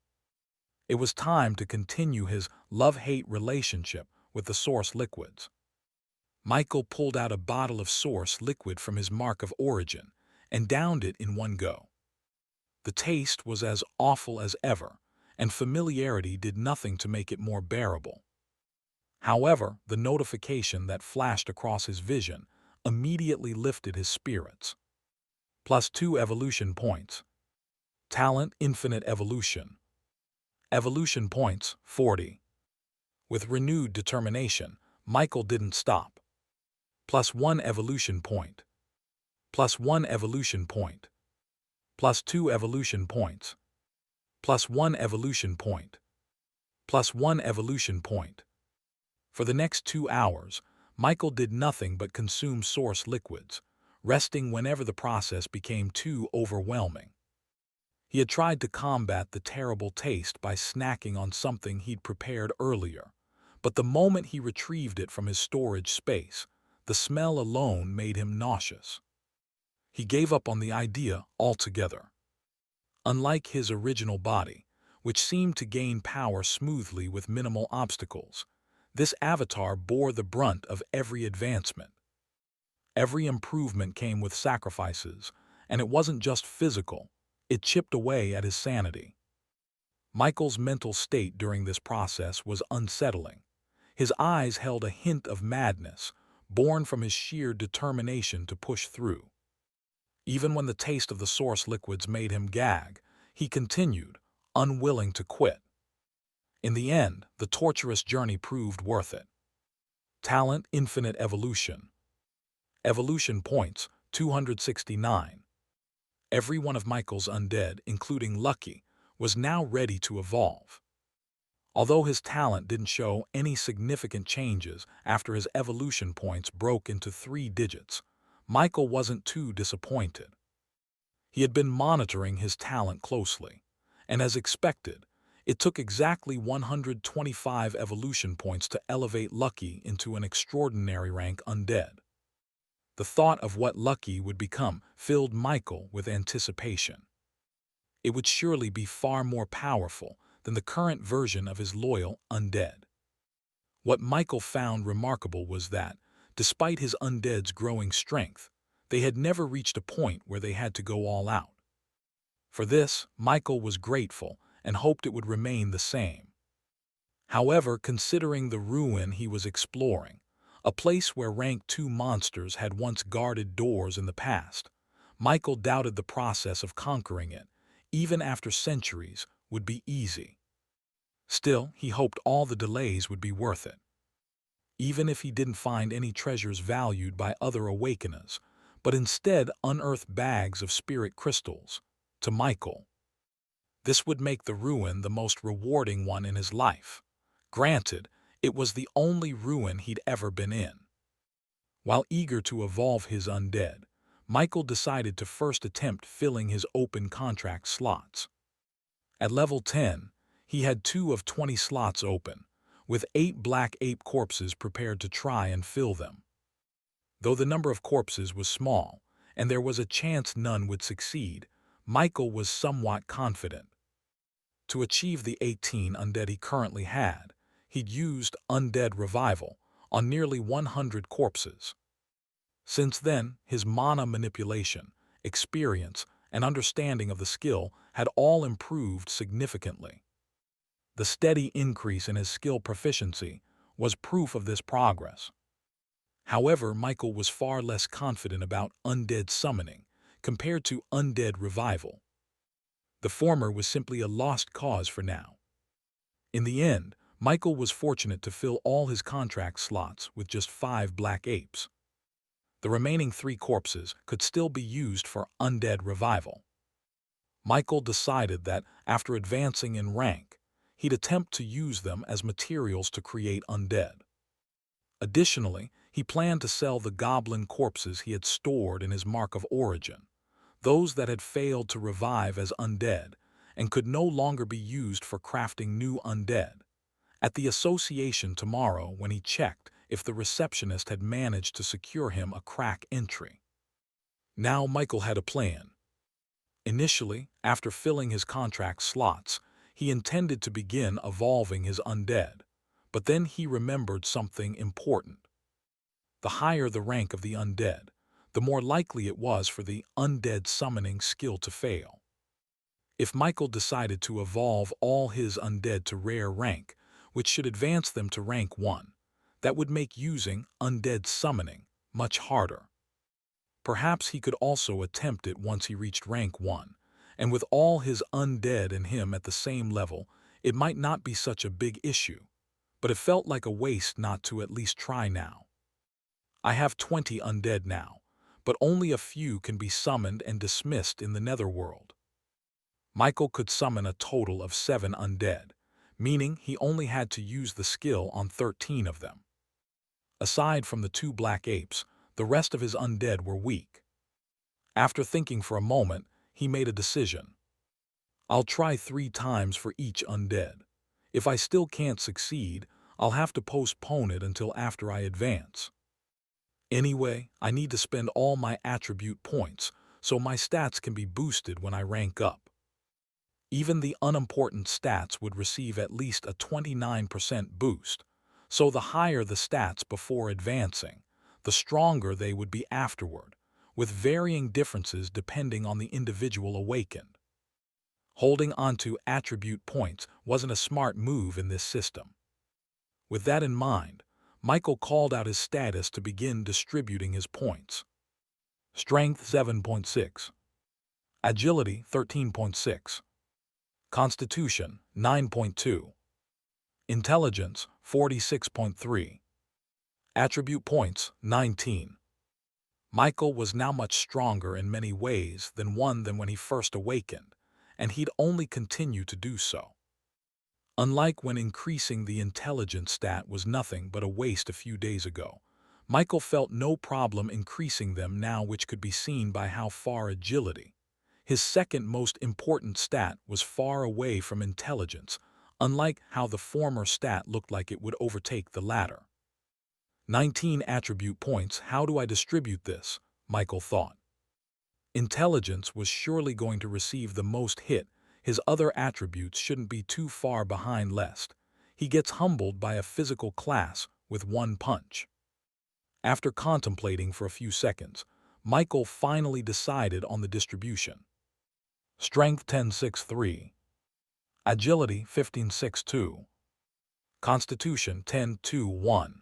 It was time to continue his love-hate relationship with the source liquids. Michael pulled out a bottle of source liquid from his mark of origin and downed it in one go. The taste was as awful as ever, and familiarity did nothing to make it more bearable. However, the notification that flashed across his vision immediately lifted his spirits. +2 evolution points. Talent Infinite Evolution. Evolution points 40. With renewed determination, Michael didn't stop. +1 evolution point. +1 evolution point. +2 evolution points. +1 evolution point. +1 evolution point. For the next 2 hours, Michael did nothing but consume source liquids, resting whenever the process became too overwhelming. He had tried to combat the terrible taste by snacking on something he'd prepared earlier, but the moment he retrieved it from his storage space, the smell alone made him nauseous. He gave up on the idea altogether. Unlike his original body, which seemed to gain power smoothly with minimal obstacles, this avatar bore the brunt of every advancement. Every improvement came with sacrifices, and it wasn't just physical, it chipped away at his sanity. Michael's mental state during this process was unsettling. His eyes held a hint of madness, born from his sheer determination to push through. Even when the taste of the source liquids made him gag, he continued, unwilling to quit. In the end, the torturous journey proved worth it. Talent Infinite Evolution. Evolution points 269. Every one of Michael's undead, including Lucky, was now ready to evolve. Although his talent didn't show any significant changes after his evolution points broke into 3 digits, Michael wasn't too disappointed. He had been monitoring his talent closely, and as expected, it took exactly 125 evolution points to elevate Lucky into an extraordinary rank undead. The thought of what Lucky would become filled Michael with anticipation. It would surely be far more powerful than the current version of his loyal undead. What Michael found remarkable was that, despite his undead's growing strength, they had never reached a point where they had to go all out. For this, Michael was grateful and hoped it would remain the same. However, considering the ruin he was exploring, a place where rank 2 monsters had once guarded doors in the past, Michael doubted the process of conquering it, even after centuries, would be easy. Still, he hoped all the delays would be worth it. Even if he didn't find any treasures valued by other awakeners, but instead unearthed bags of spirit crystals, to Michael, this would make the ruin the most rewarding one in his life. Granted, it was the only ruin he'd ever been in. While eager to evolve his undead, Michael decided to first attempt filling his open contract slots. At level 10, he had 2 of 20 slots open, with 8 black ape corpses prepared to try and fill them. Though the number of corpses was small, and there was a chance none would succeed, Michael was somewhat confident. To achieve the 18 undead he currently had, he'd used Undead Revival on nearly 100 corpses. Since then, his mana manipulation, experience, and understanding of the skill had all improved significantly. The steady increase in his skill proficiency was proof of this progress. However, Michael was far less confident about Undead Summoning compared to Undead Revival. The former was simply a lost cause for now. In the end, Michael was fortunate to fill all his contract slots with just 5 black apes. The remaining 3 corpses could still be used for Undead Revival. Michael decided that, after advancing in rank, he'd attempt to use them as materials to create undead. Additionally, he planned to sell the goblin corpses he had stored in his mark of origin, those that had failed to revive as undead and could no longer be used for crafting new undead, at the association tomorrow when he checked if the receptionist had managed to secure him a crack entry. Now Michael had a plan. Initially, after filling his contract slots, he intended to begin evolving his undead, but then he remembered something important. The higher the rank of the undead, the more likely it was for the undead summoning skill to fail. If Michael decided to evolve all his undead to rare rank, which should advance them to rank 1, that would make using undead summoning much harder. Perhaps he could also attempt it once he reached rank 1, and with all his undead and him at the same level, it might not be such a big issue, but it felt like a waste not to at least try now. I have 20 undead now, but only a few can be summoned and dismissed in the netherworld. Michael could summon a total of 7 undead, meaning he only had to use the skill on 13 of them. Aside from the 2 black apes, the rest of his undead were weak. After thinking for a moment, he made a decision. I'll try 3 times for each undead. If I still can't succeed, I'll have to postpone it until after I advance. Anyway, I need to spend all my attribute points, so my stats can be boosted when I rank up. Even the unimportant stats would receive at least a 29% boost, so the higher the stats before advancing, the stronger they would be afterward, with varying differences depending on the individual awakened. Holding onto attribute points wasn't a smart move in this system. With that in mind, Michael called out his status to begin distributing his points. Strength 7.6, Agility 13.6, Constitution 9.2, Intelligence 46.3, Attribute points 19. Michael was now much stronger in many ways than when he first awakened, and he'd only continue to do so. Unlike when increasing the intelligence stat was nothing but a waste a few days ago, Michael felt no problem increasing them now, which could be seen by how far agility, his second most important stat, was far away from intelligence, unlike how the former stat looked like it would overtake the latter. 19 attribute points, how do I distribute this? Michael thought. Intelligence was surely going to receive the most hit. His other attributes shouldn't be too far behind lest he gets humbled by a physical class with 1 punch. After contemplating for a few seconds, Michael finally decided on the distribution. Strength 10.6.3, Agility 15.6.2, Constitution 10.2.1,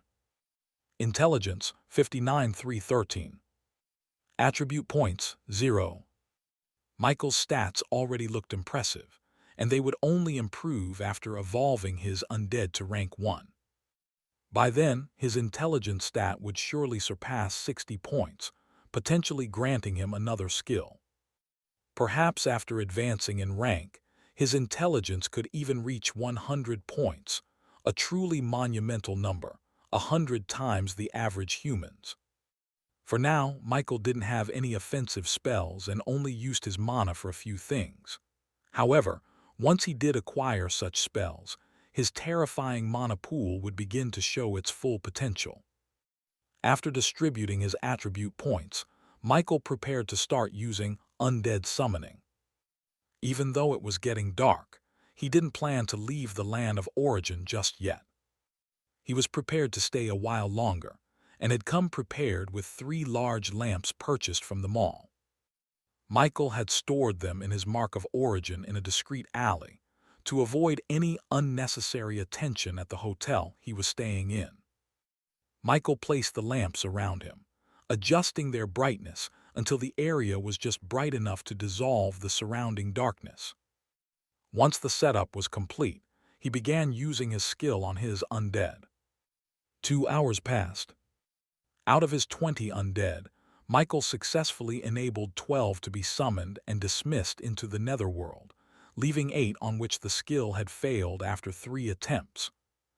Intelligence 59.3.13, Attribute points 0. Michael's stats already looked impressive, and they would only improve after evolving his undead to rank 1. By then, his intelligence stat would surely surpass 60 points, potentially granting him another skill. Perhaps after advancing in rank, his intelligence could even reach 100 points, a truly monumental number, 100 times the average human's. For now, Michael didn't have any offensive spells and only used his mana for a few things. However, once he did acquire such spells, his terrifying mana pool would begin to show its full potential. After distributing his attribute points, Michael prepared to start using undead summoning. Even though it was getting dark, he didn't plan to leave the land of origin just yet. He was prepared to stay a while longer, and had come prepared with 3 large lamps purchased from the mall. Michael had stored them in his mark of origin in a discreet alley to avoid any unnecessary attention at the hotel he was staying in. Michael placed the lamps around him, adjusting their brightness until the area was just bright enough to dissolve the surrounding darkness. Once the setup was complete, he began using his skill on his undead. 2 hours passed. Out of his 20 undead, Michael successfully enabled 12 to be summoned and dismissed into the netherworld, leaving 8 on which the skill had failed after 3 attempts.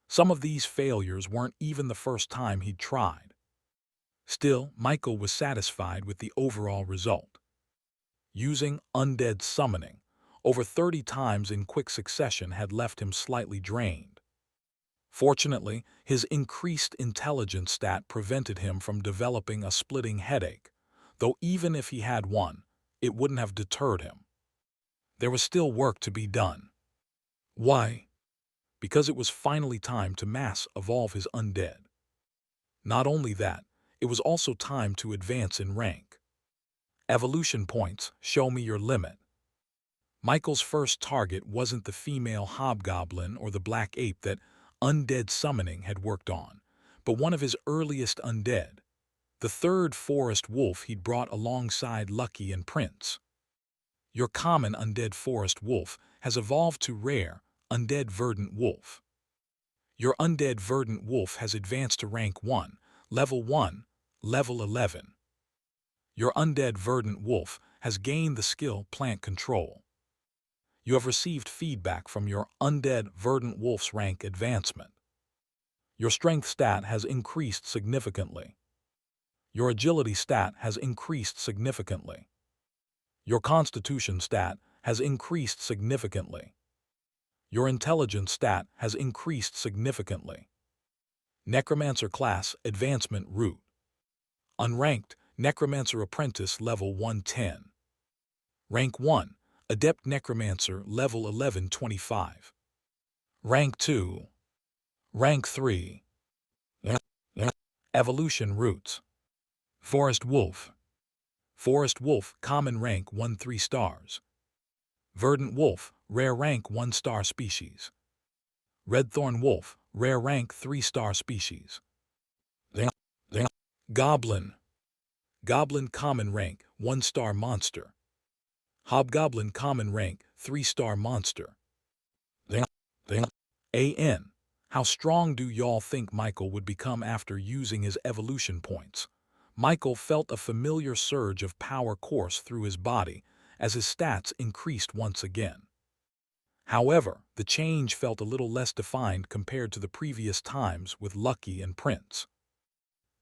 Some of these failures weren't even the first time he'd tried. Still, Michael was satisfied with the overall result. Using undead summoning over 30 times in quick succession had left him slightly drained. Fortunately, his increased intelligence stat prevented him from developing a splitting headache, though even if he had one, it wouldn't have deterred him. there was still work to be done. Why? Because it was finally time to mass evolve his undead. Not only that, it was also time to advance in rank. Evolution points, show me your limit. Michael's first target wasn't the female hobgoblin or the black ape that undead summoning had worked on, but one of his earliest undead, the third forest wolf he'd brought alongside Lucky and Prince. Your common undead forest wolf has evolved to rare, undead verdant wolf. Your undead verdant wolf has advanced to rank 1, level 11. Your undead verdant wolf has gained the skill plant control. You have received feedback from your undead verdant wolf's rank advancement. Your strength stat has increased significantly. Your agility stat has increased significantly. Your constitution stat has increased significantly. Your intelligence stat has increased significantly. Necromancer class advancement route. Unranked, Necromancer Apprentice level 110. Rank 1, Adept Necromancer level 1125. Rank 2. Rank 3. Evolution routes. Forest Wolf. Forest Wolf, common rank 1 3 stars. Verdant Wolf, rare rank 1 star species. Redthorn Wolf, rare rank 3 star species. Goblin. Goblin, common rank 1 star monster. Hobgoblin, common rank 3 star monster. AN. How strong do y'all think Michael would become after using his evolution points? Michael felt a familiar surge of power course through his body as his stats increased once again. However, the change felt a little less defined compared to the previous times with Lucky and Prince.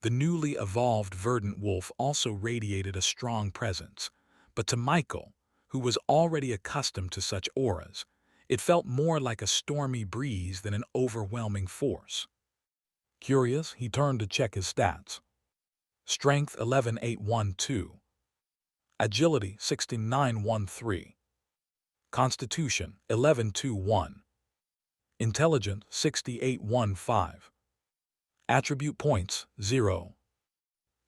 The newly evolved verdant wolf also radiated a strong presence, but to Michael, who was already accustomed to such auras, it felt more like a stormy breeze than an overwhelming force. Curious, he turned to check his stats. Strength 11,812. Agility 6913. Constitution 1121. Intelligence 6815. Attribute points 0.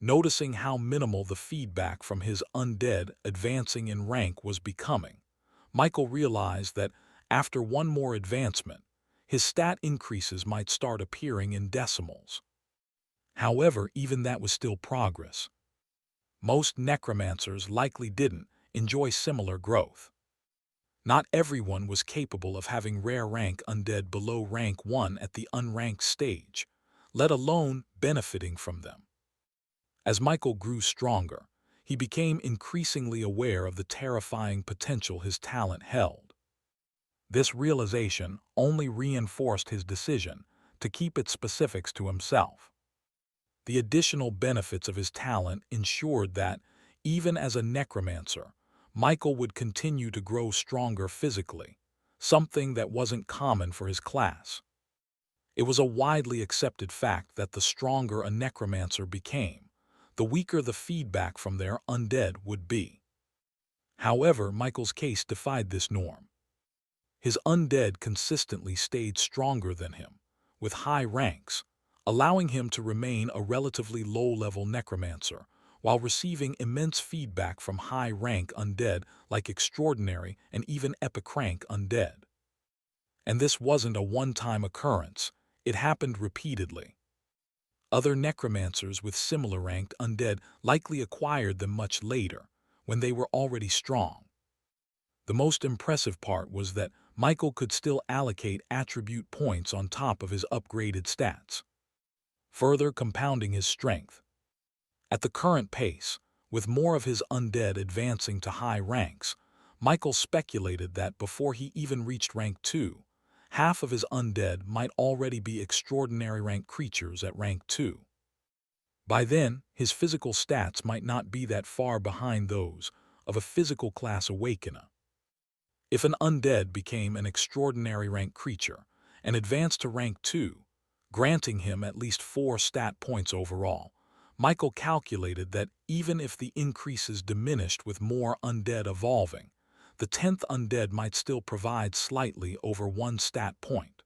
Noticing how minimal the feedback from his undead advancing in rank was becoming, Michael realized that after one more advancement, his stat increases might start appearing in decimals. However, even that was still progress. Most necromancers likely didn't enjoy similar growth. Not everyone was capable of having rare rank undead below rank 1 at the unranked stage, let alone benefiting from them. As Michael grew stronger, he became increasingly aware of the terrifying potential his talent held. This realization only reinforced his decision to keep its specifics to himself. The additional benefits of his talent ensured that, even as a necromancer, Michael would continue to grow stronger physically, something that wasn't common for his class. It was a widely accepted fact that the stronger a necromancer became, the weaker the feedback from their undead would be. However, Michael's case defied this norm. His undead consistently stayed stronger than him, with high ranks, allowing him to remain a relatively low-level necromancer while receiving immense feedback from high-rank undead like extraordinary and even epic rank undead. And this wasn't a one-time occurrence, it happened repeatedly. Other necromancers with similar ranked undead likely acquired them much later, when they were already strong. The most impressive part was that Michael could still allocate attribute points on top of his upgraded stats, further compounding his strength. At the current pace, with more of his undead advancing to high ranks, Michael speculated that before he even reached rank 2, half of his undead might already be extraordinary rank creatures at rank 2. By then, his physical stats might not be that far behind those of a physical class awakener. If an undead became an extraordinary rank creature and advanced to rank 2, granting him at least 4 stat points overall, Michael calculated that even if the increases diminished with more undead evolving, the 10th undead might still provide slightly over 1 stat point.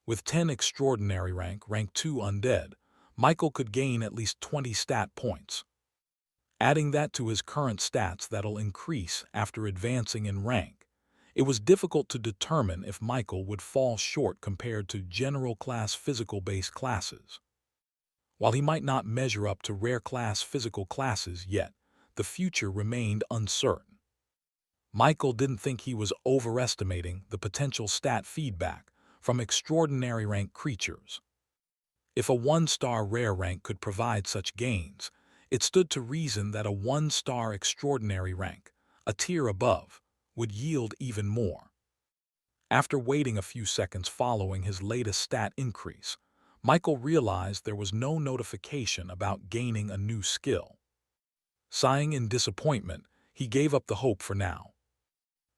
With 10 extraordinary rank 2 undead, Michael could gain at least 20 stat points. Adding that to his current stats that'll increase after advancing in rank, it was difficult to determine if Michael would fall short compared to general class physical-based classes. While he might not measure up to rare class physical classes yet, the future remained uncertain. Michael didn't think he was overestimating the potential stat feedback from extraordinary rank creatures. If a 1-star rare rank could provide such gains, it stood to reason that a 1-star extraordinary rank, a tier above, would yield even more. After waiting a few seconds following his latest stat increase, Michael realized there was no notification about gaining a new skill. Sighing in disappointment, he gave up the hope for now.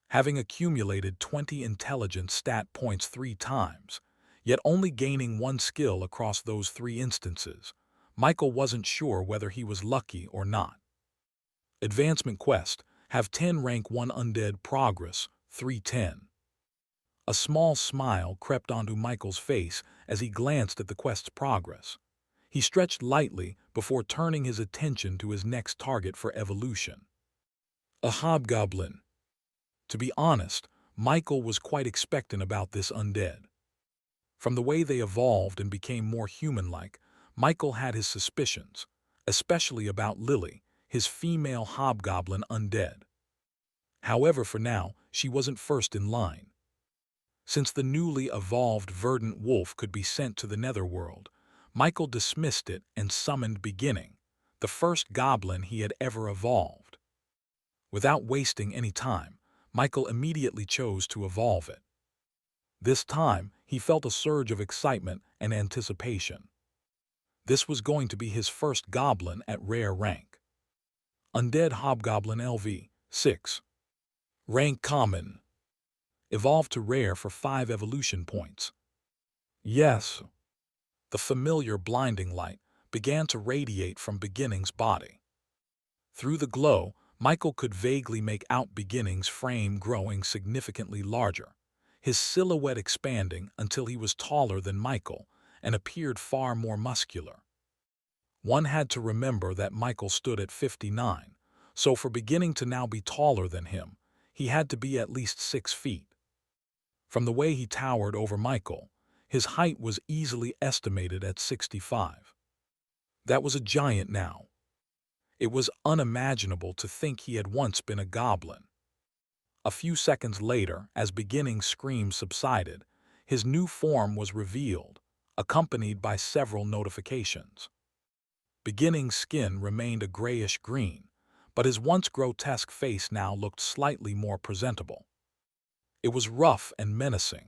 Having accumulated 20 intelligence stat points 3 times, yet only gaining 1 skill across those 3 instances, Michael wasn't sure whether he was lucky or not. Advancement Quest, have 10 rank 1 undead progress, 310. A small smile crept onto Michael's face as he glanced at the quest's progress. He stretched lightly before turning his attention to his next target for evolution. A hobgoblin. To be honest, Michael was quite expectant about this undead. From the way they evolved and became more human-like, Michael had his suspicions, especially about Lily, his female hobgoblin undead. However, for now, she wasn't first in line. Since the newly evolved verdant wolf could be sent to the netherworld, Michael dismissed it and summoned Beginning, the first goblin he had ever evolved. Without wasting any time, Michael immediately chose to evolve it. This time, he felt a surge of excitement and anticipation. This was going to be his first goblin at rare rank. Undead Hobgoblin LV, 6. Rank Common. Evolved to rare for 5 evolution points. Yes. The familiar blinding light began to radiate from Beginning's body. Through the glow, Michael could vaguely make out Beginning's frame growing significantly larger, his silhouette expanding until he was taller than Michael and appeared far more muscular. One had to remember that Michael stood at 59, so for Beginning to now be taller than him, he had to be at least 6 feet. From the way he towered over Michael, his height was easily estimated at 65. That was a giant now. It was unimaginable to think he had once been a goblin. A few seconds later, as Beginning's screams subsided, his new form was revealed, accompanied by several notifications. Beginning's skin remained a grayish-green, but his once grotesque face now looked slightly more presentable. It was rough and menacing,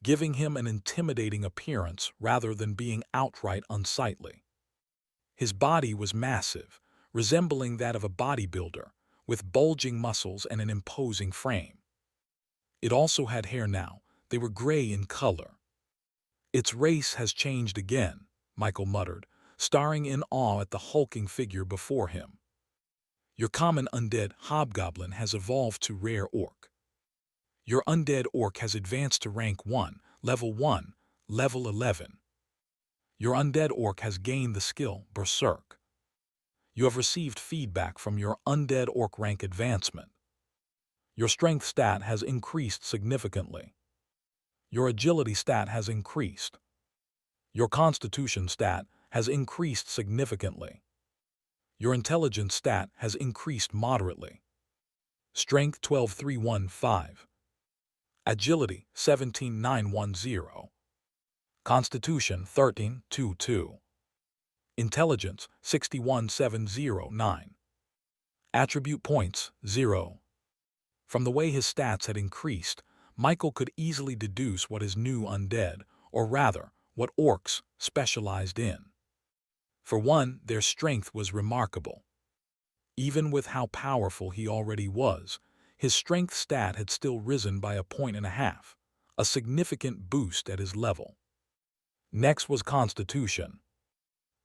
giving him an intimidating appearance rather than being outright unsightly. His body was massive, resembling that of a bodybuilder, with bulging muscles and an imposing frame. It also had hair now. They were gray in color. "Its race has changed again," Michael muttered, staring in awe at the hulking figure before him. "Your common undead hobgoblin has evolved to rare orc. Your undead orc has advanced to rank 1, level 11. Your undead orc has gained the skill Berserk. You have received feedback from your undead orc rank advancement. Your strength stat has increased significantly. Your agility stat has increased. Your constitution stat has increased significantly. Your intelligence stat has increased moderately. Strength 12,315. Agility 17,910. Constitution 13,22. Intelligence 61,709. Attribute points 0. From the way his stats had increased, Michael could easily deduce what his new undead, or rather, what orcs, specialized in. For one, their strength was remarkable. Even with how powerful he already was, his strength stat had still risen by 1.5 points, a significant boost at his level. Next was Constitution.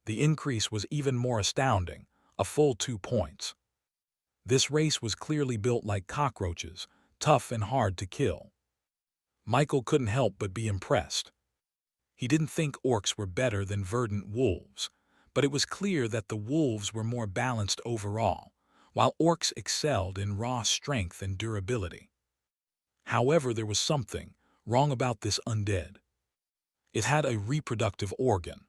The increase was even more astounding, a full 2 points. This race was clearly built like cockroaches, tough and hard to kill. Michael couldn't help but be impressed. He didn't think orcs were better than verdant wolves, but it was clear that the wolves were more balanced overall, while orcs excelled in raw strength and durability. However, there was something wrong about this undead. It had a reproductive organ.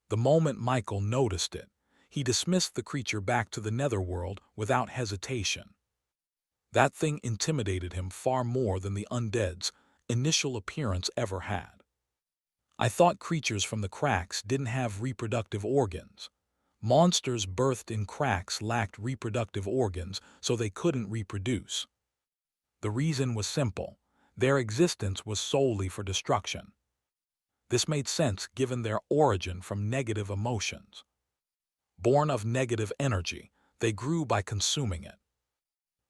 The moment Michael noticed it, he dismissed the creature back to the netherworld without hesitation. That thing intimidated him far more than the undead's initial appearance ever had. I thought creatures from the cracks didn't have reproductive organs. Monsters birthed in cracks lacked reproductive organs, so they couldn't reproduce. The reason was simple. Their existence was solely for destruction. This made sense given their origin from negative emotions. Born of negative energy, they grew by consuming it.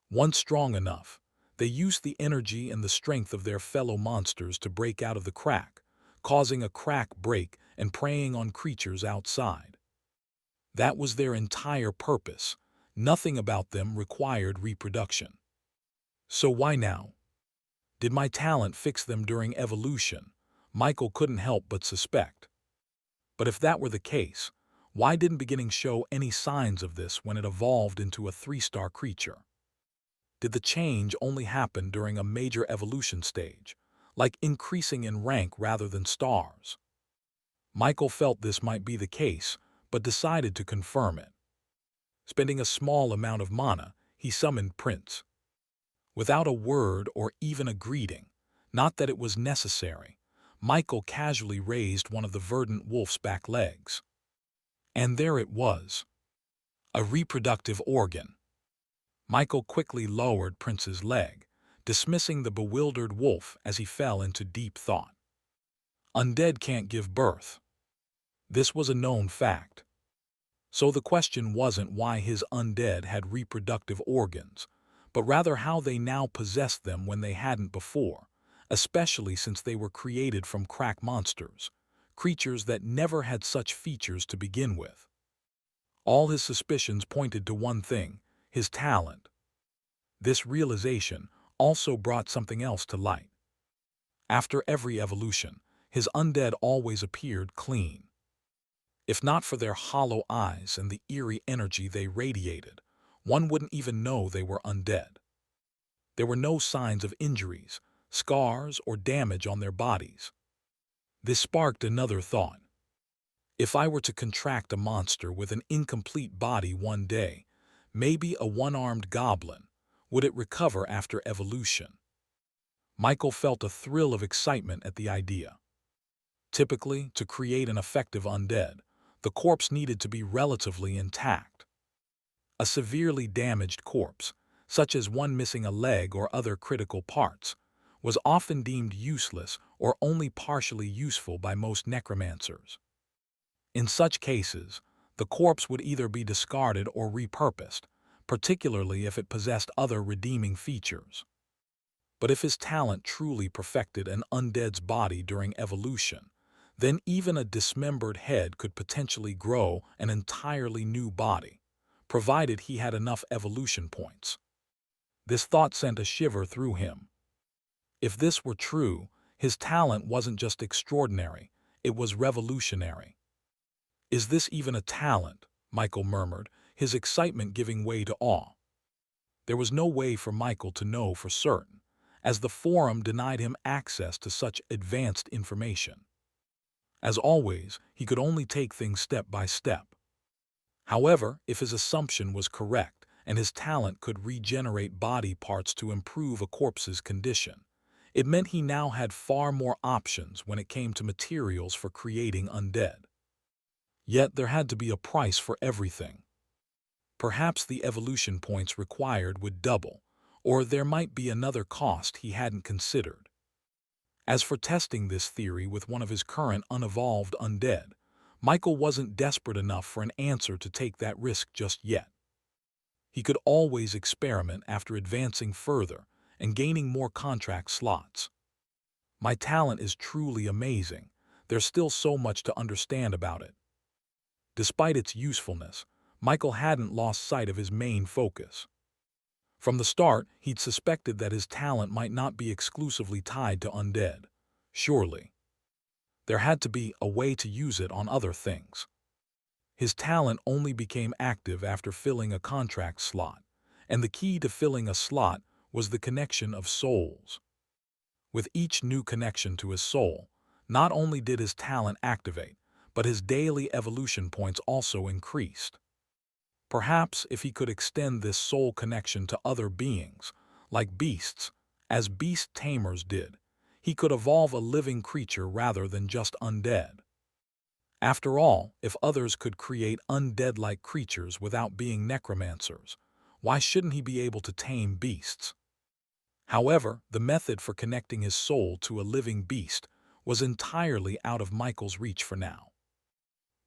Once strong enough, they used the energy and the strength of their fellow monsters to break out of the crack, causing a crack break and preying on creatures outside. That was their entire purpose. Nothing about them required reproduction. So why now? Did my talent fix them during evolution? Michael couldn't help but suspect. But if that were the case, why didn't beginning show any signs of this when it evolved into a 3-star creature? Did the change only happen during a major evolution stage, like increasing in rank rather than stars? Michael felt this might be the case, but decided to confirm it. Spending a small amount of mana, he summoned Prince. Without a word or even a greeting, not that it was necessary, Michael casually raised one of the verdant wolf's back legs. And there it was. A reproductive organ. Michael quickly lowered Prince's leg, dismissing the bewildered wolf as he fell into deep thought. Undead can't give birth. This was a known fact. So the question wasn't why his undead had reproductive organs, but rather how they now possessed them when they hadn't before, especially since they were created from crack monsters, creatures that never had such features to begin with. All his suspicions pointed to one thing: his talent. This realization also brought something else to light. After every evolution, his undead always appeared clean. If not for their hollow eyes and the eerie energy they radiated, one wouldn't even know they were undead. There were no signs of injuries, scars, or damage on their bodies. This sparked another thought. If I were to contract a monster with an incomplete body one day, maybe a one-armed goblin, would it recover after evolution? Michael felt a thrill of excitement at the idea. Typically, to create an effective undead, the corpse needed to be relatively intact. A severely damaged corpse, such as one missing a leg or other critical parts, was often deemed useless or only partially useful by most necromancers. In such cases, the corpse would either be discarded or repurposed, particularly if it possessed other redeeming features. But if his talent truly perfected an undead's body during evolution, then even a dismembered head could potentially grow an entirely new body, provided he had enough evolution points. This thought sent a shiver through him. If this were true, his talent wasn't just extraordinary, it was revolutionary. "Is this even a talent?" Michael murmured, his excitement giving way to awe. There was no way for Michael to know for certain, as the forum denied him access to such advanced information. As always, he could only take things step by step. However, if his assumption was correct, and his talent could regenerate body parts to improve a corpse's condition, it meant he now had far more options when it came to materials for creating undead. Yet there had to be a price for everything. Perhaps the evolution points required would double, or there might be another cost he hadn't considered. As for testing this theory with one of his current unevolved undead, Michael wasn't desperate enough for an answer to take that risk just yet. He could always experiment after advancing further and gaining more contract slots. My talent is truly amazing. There's still so much to understand about it. Despite its usefulness, Michael hadn't lost sight of his main focus. From the start, he'd suspected that his talent might not be exclusively tied to undead. Surely, there had to be a way to use it on other things. His talent only became active after filling a contract slot, and the key to filling a slot was the connection of souls. With each new connection to his soul, not only did his talent activate, but his daily evolution points also increased. Perhaps if he could extend this soul connection to other beings, like beasts, as beast tamers did, he could evolve a living creature rather than just undead. After all, if others could create undead-like creatures without being necromancers, why shouldn't he be able to tame beasts? However, the method for connecting his soul to a living beast was entirely out of Michael's reach for now.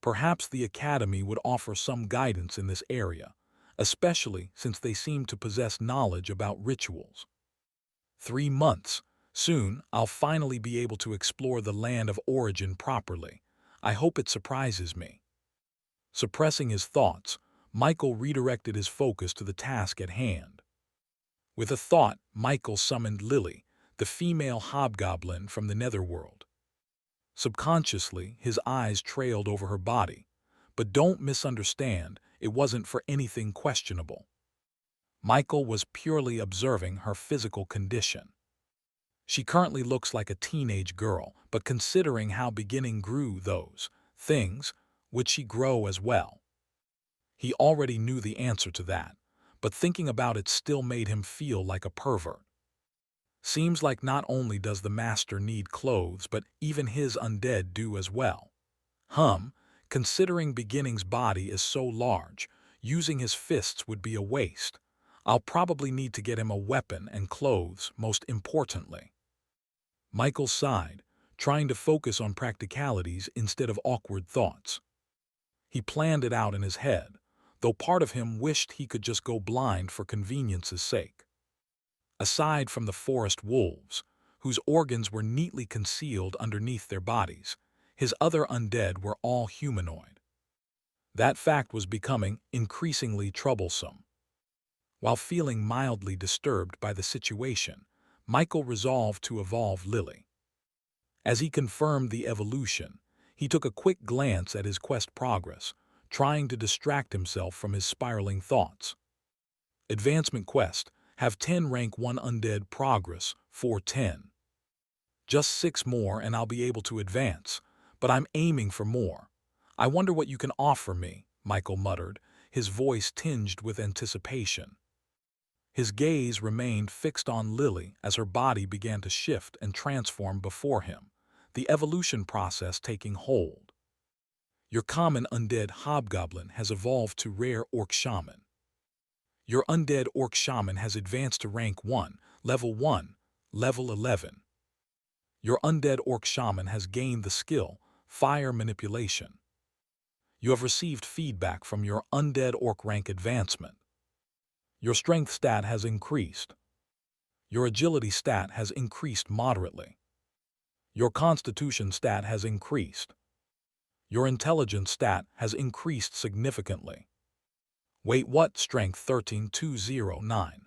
Perhaps the Academy would offer some guidance in this area, especially since they seemed to possess knowledge about rituals. 3 months. Soon, I'll finally be able to explore the land of origin properly. I hope it surprises me. Suppressing his thoughts, Michael redirected his focus to the task at hand. With a thought, Michael summoned Lily, the female hobgoblin from the netherworld. Subconsciously, his eyes trailed over her body, but don't misunderstand, it wasn't for anything questionable. Michael was purely observing her physical condition. She currently looks like a teenage girl, but considering how beginning grew those things, would she grow as well? He already knew the answer to that, but thinking about it still made him feel like a pervert. Seems like not only does the master need clothes, but even his undead do as well. Considering Beginning's body is so large, using his fists would be a waste. I'll probably need to get him a weapon and clothes, most importantly. Michael sighed, trying to focus on practicalities instead of awkward thoughts. He planned it out in his head, though part of him wished he could just go blind for convenience's sake. Aside from the forest wolves, whose organs were neatly concealed underneath their bodies, his other undead were all humanoid. That fact was becoming increasingly troublesome. While feeling mildly disturbed by the situation, Michael resolved to evolve Lily. As he confirmed the evolution, he took a quick glance at his quest progress, trying to distract himself from his spiraling thoughts. Advancement quest. Have 10 rank 1 undead progress, 410. Just 6 more and I'll be able to advance, but I'm aiming for more. I wonder what you can offer me, Michael muttered, his voice tinged with anticipation. His gaze remained fixed on Lily as her body began to shift and transform before him, the evolution process taking hold. Your common undead hobgoblin has evolved to rare orc shaman. Your undead orc shaman has advanced to rank 1, level 11. Your undead orc shaman has gained the skill, fire manipulation. You have received feedback from your undead orc rank advancement. Your strength stat has increased. Your agility stat has increased moderately. Your constitution stat has increased. Your intelligence stat has increased significantly. Wait, what? Strength 13,209.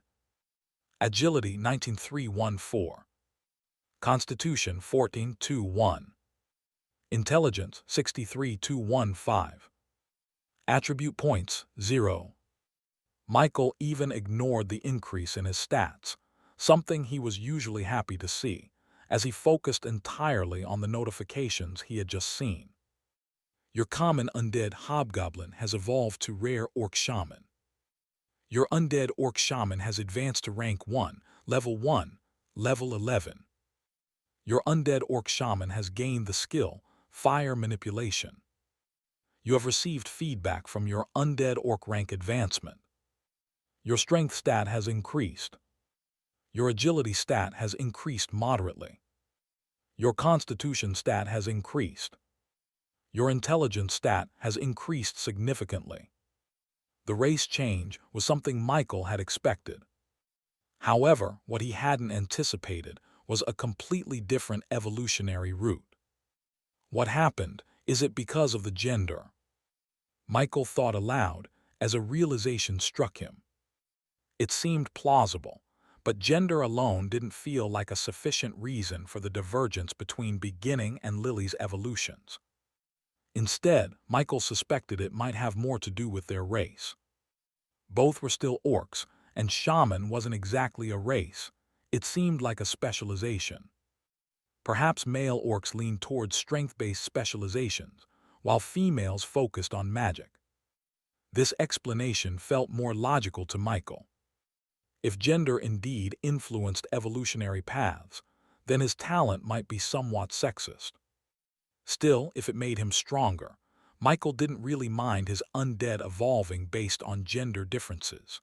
Agility 19,314. Constitution 14,201. Intelligence 63,215. Attribute points 0. Michael even ignored the increase in his stats, something he was usually happy to see, as he focused entirely on the notifications he had just seen. Your common undead hobgoblin has evolved to rare orc shaman. Your undead orc shaman has advanced to rank 1, level 11. Your undead orc shaman has gained the skill, fire manipulation. You have received feedback from your undead orc rank advancement. Your strength stat has increased. Your agility stat has increased moderately. Your constitution stat has increased. Your intelligence stat has increased significantly. The race change was something Michael had expected. However, what he hadn't anticipated was a completely different evolutionary route. What happened? Is it because of the gender? Michael thought aloud as a realization struck him. It seemed plausible, but gender alone didn't feel like a sufficient reason for the divergence between beginning and Lily's evolutions. Instead, Michael suspected it might have more to do with their race. Both were still orcs, and shaman wasn't exactly a race. It seemed like a specialization. Perhaps male orcs leaned towards strength-based specializations, while females focused on magic. This explanation felt more logical to Michael. If gender indeed influenced evolutionary paths, then his talent might be somewhat sexist. Still, if it made him stronger, Michael didn't really mind his undead evolving based on gender differences.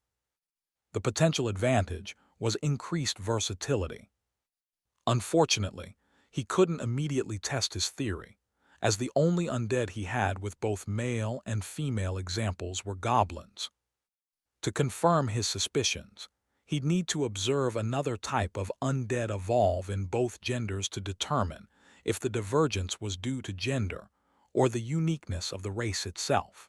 The potential advantage was increased versatility. Unfortunately, he couldn't immediately test his theory, as the only undead he had with both male and female examples were goblins. To confirm his suspicions, he'd need to observe another type of undead evolve in both genders to determine if the divergence was due to gender or the uniqueness of the race itself.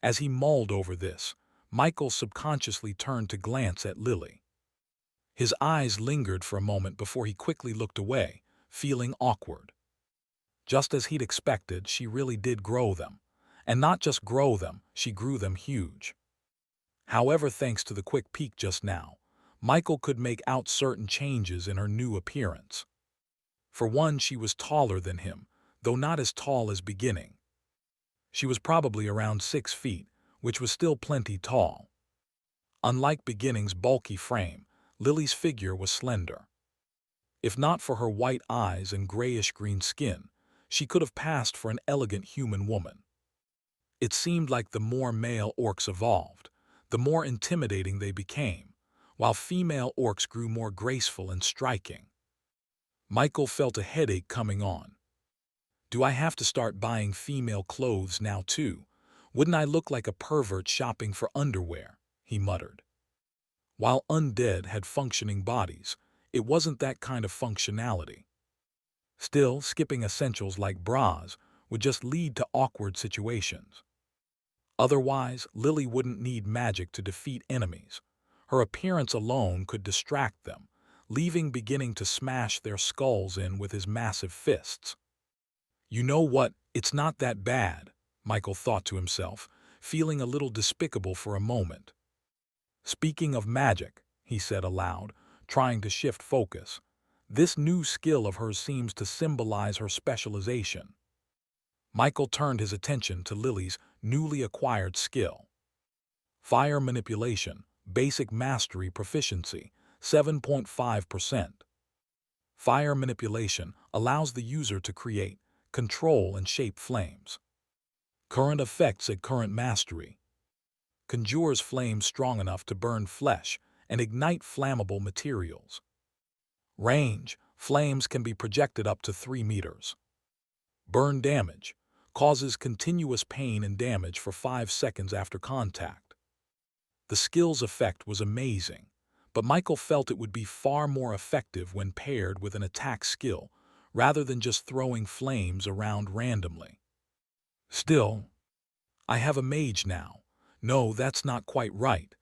As he mulled over this, Michael subconsciously turned to glance at Lily. His eyes lingered for a moment before he quickly looked away, feeling awkward. Just as he'd expected, she really did grow them. And not just grow them, she grew them huge. However, thanks to the quick peek just now, Michael could make out certain changes in her new appearance. For one, she was taller than him, though not as tall as beginning. She was probably around 6 feet, which was still plenty tall. Unlike beginning's bulky frame, Lily's figure was slender. If not for her white eyes and grayish-green skin, she could have passed for an elegant human woman. It seemed like the more male orcs evolved, the more intimidating they became, while female orcs grew more graceful and striking. Michael felt a headache coming on. Do I have to start buying female clothes now too? Wouldn't I look like a pervert shopping for underwear? He muttered. While undead had functioning bodies, it wasn't that kind of functionality. Still, skipping essentials like bras would just lead to awkward situations. Otherwise, Lily wouldn't need magic to defeat enemies. Her appearance alone could distract them, leaving beginning to smash their skulls in with his massive fists. You know what, it's not that bad, Michael thought to himself, feeling a little despicable for a moment. Speaking of magic, he said aloud, trying to shift focus, this new skill of hers seems to symbolize her specialization. Michael turned his attention to Lily's newly acquired skill. Fire manipulation, basic mastery proficiency, 7.5%. Fire manipulation allows the user to create, control, and shape flames. Current effects at current mastery. Conjures flames strong enough to burn flesh and ignite flammable materials. Range, flames can be projected up to 3 meters. Burn damage, causes continuous pain and damage for 5 seconds after contact. The skill's effect was amazing, but Michael felt it would be far more effective when paired with an attack skill, rather than just throwing flames around randomly. Still, I have a mage now. No, that's not quite right,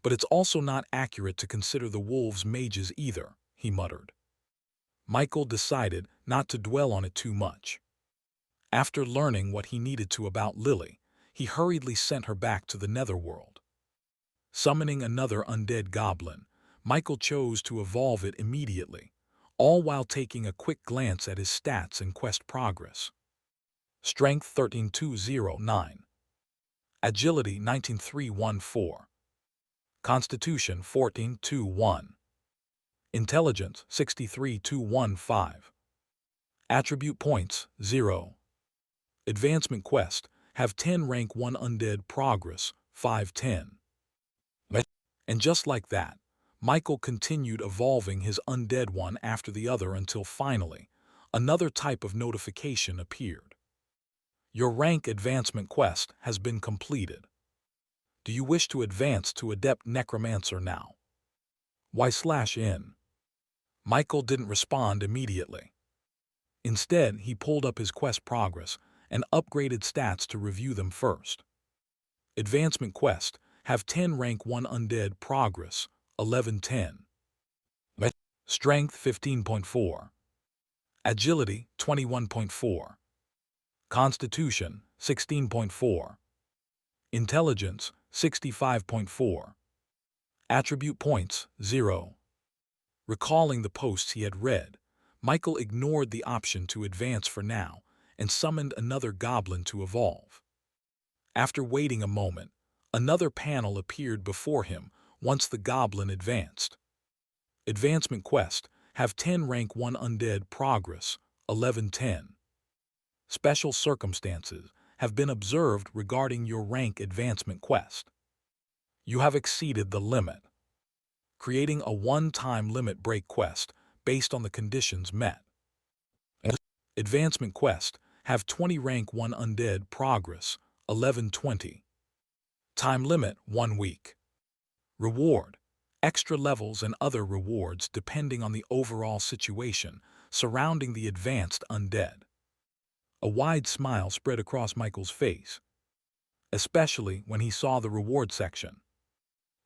but it's also not accurate to consider the wolves mages either, he muttered. Michael decided not to dwell on it too much. After learning what he needed to about Lily, he hurriedly sent her back to the netherworld. Summoning another undead goblin, Michael chose to evolve it immediately, all while taking a quick glance at his stats and quest progress. Strength 13,209. Agility 19,314. Constitution 14,201. Intelligence 63,215. Attribute points 0. Advancement quest, have 10 rank 1 undead progress, 510. And just like that, Michael continued evolving his undead one after the other until finally, another type of notification appeared. Your rank advancement quest has been completed. Do you wish to advance to Adept Necromancer now? Why/in? Michael didn't respond immediately. Instead, he pulled up his quest progress and upgraded stats to review them first. Advancement quest, have 10 rank 1 undead progress, 1110. Strength 15.4. Agility 21.4. Constitution 16.4. Intelligence 65.4. Attribute points 0. Recalling the posts he had read, Michael ignored the option to advance for now and summoned another goblin to evolve. After waiting a moment, another panel appeared before him once the goblin advanced. Advancement quest, have 10 rank 1 undead progress, 1110. Special circumstances have been observed regarding your rank advancement quest. You have exceeded the limit. Creating a one-time limit break quest based on the conditions met. Advancement quest, have 20 rank 1 undead progress, 1120. Time limit 1 week. Reward, extra levels and other rewards depending on the overall situation surrounding the advanced undead. A wide smile spread across Michael's face, especially when he saw the reward section.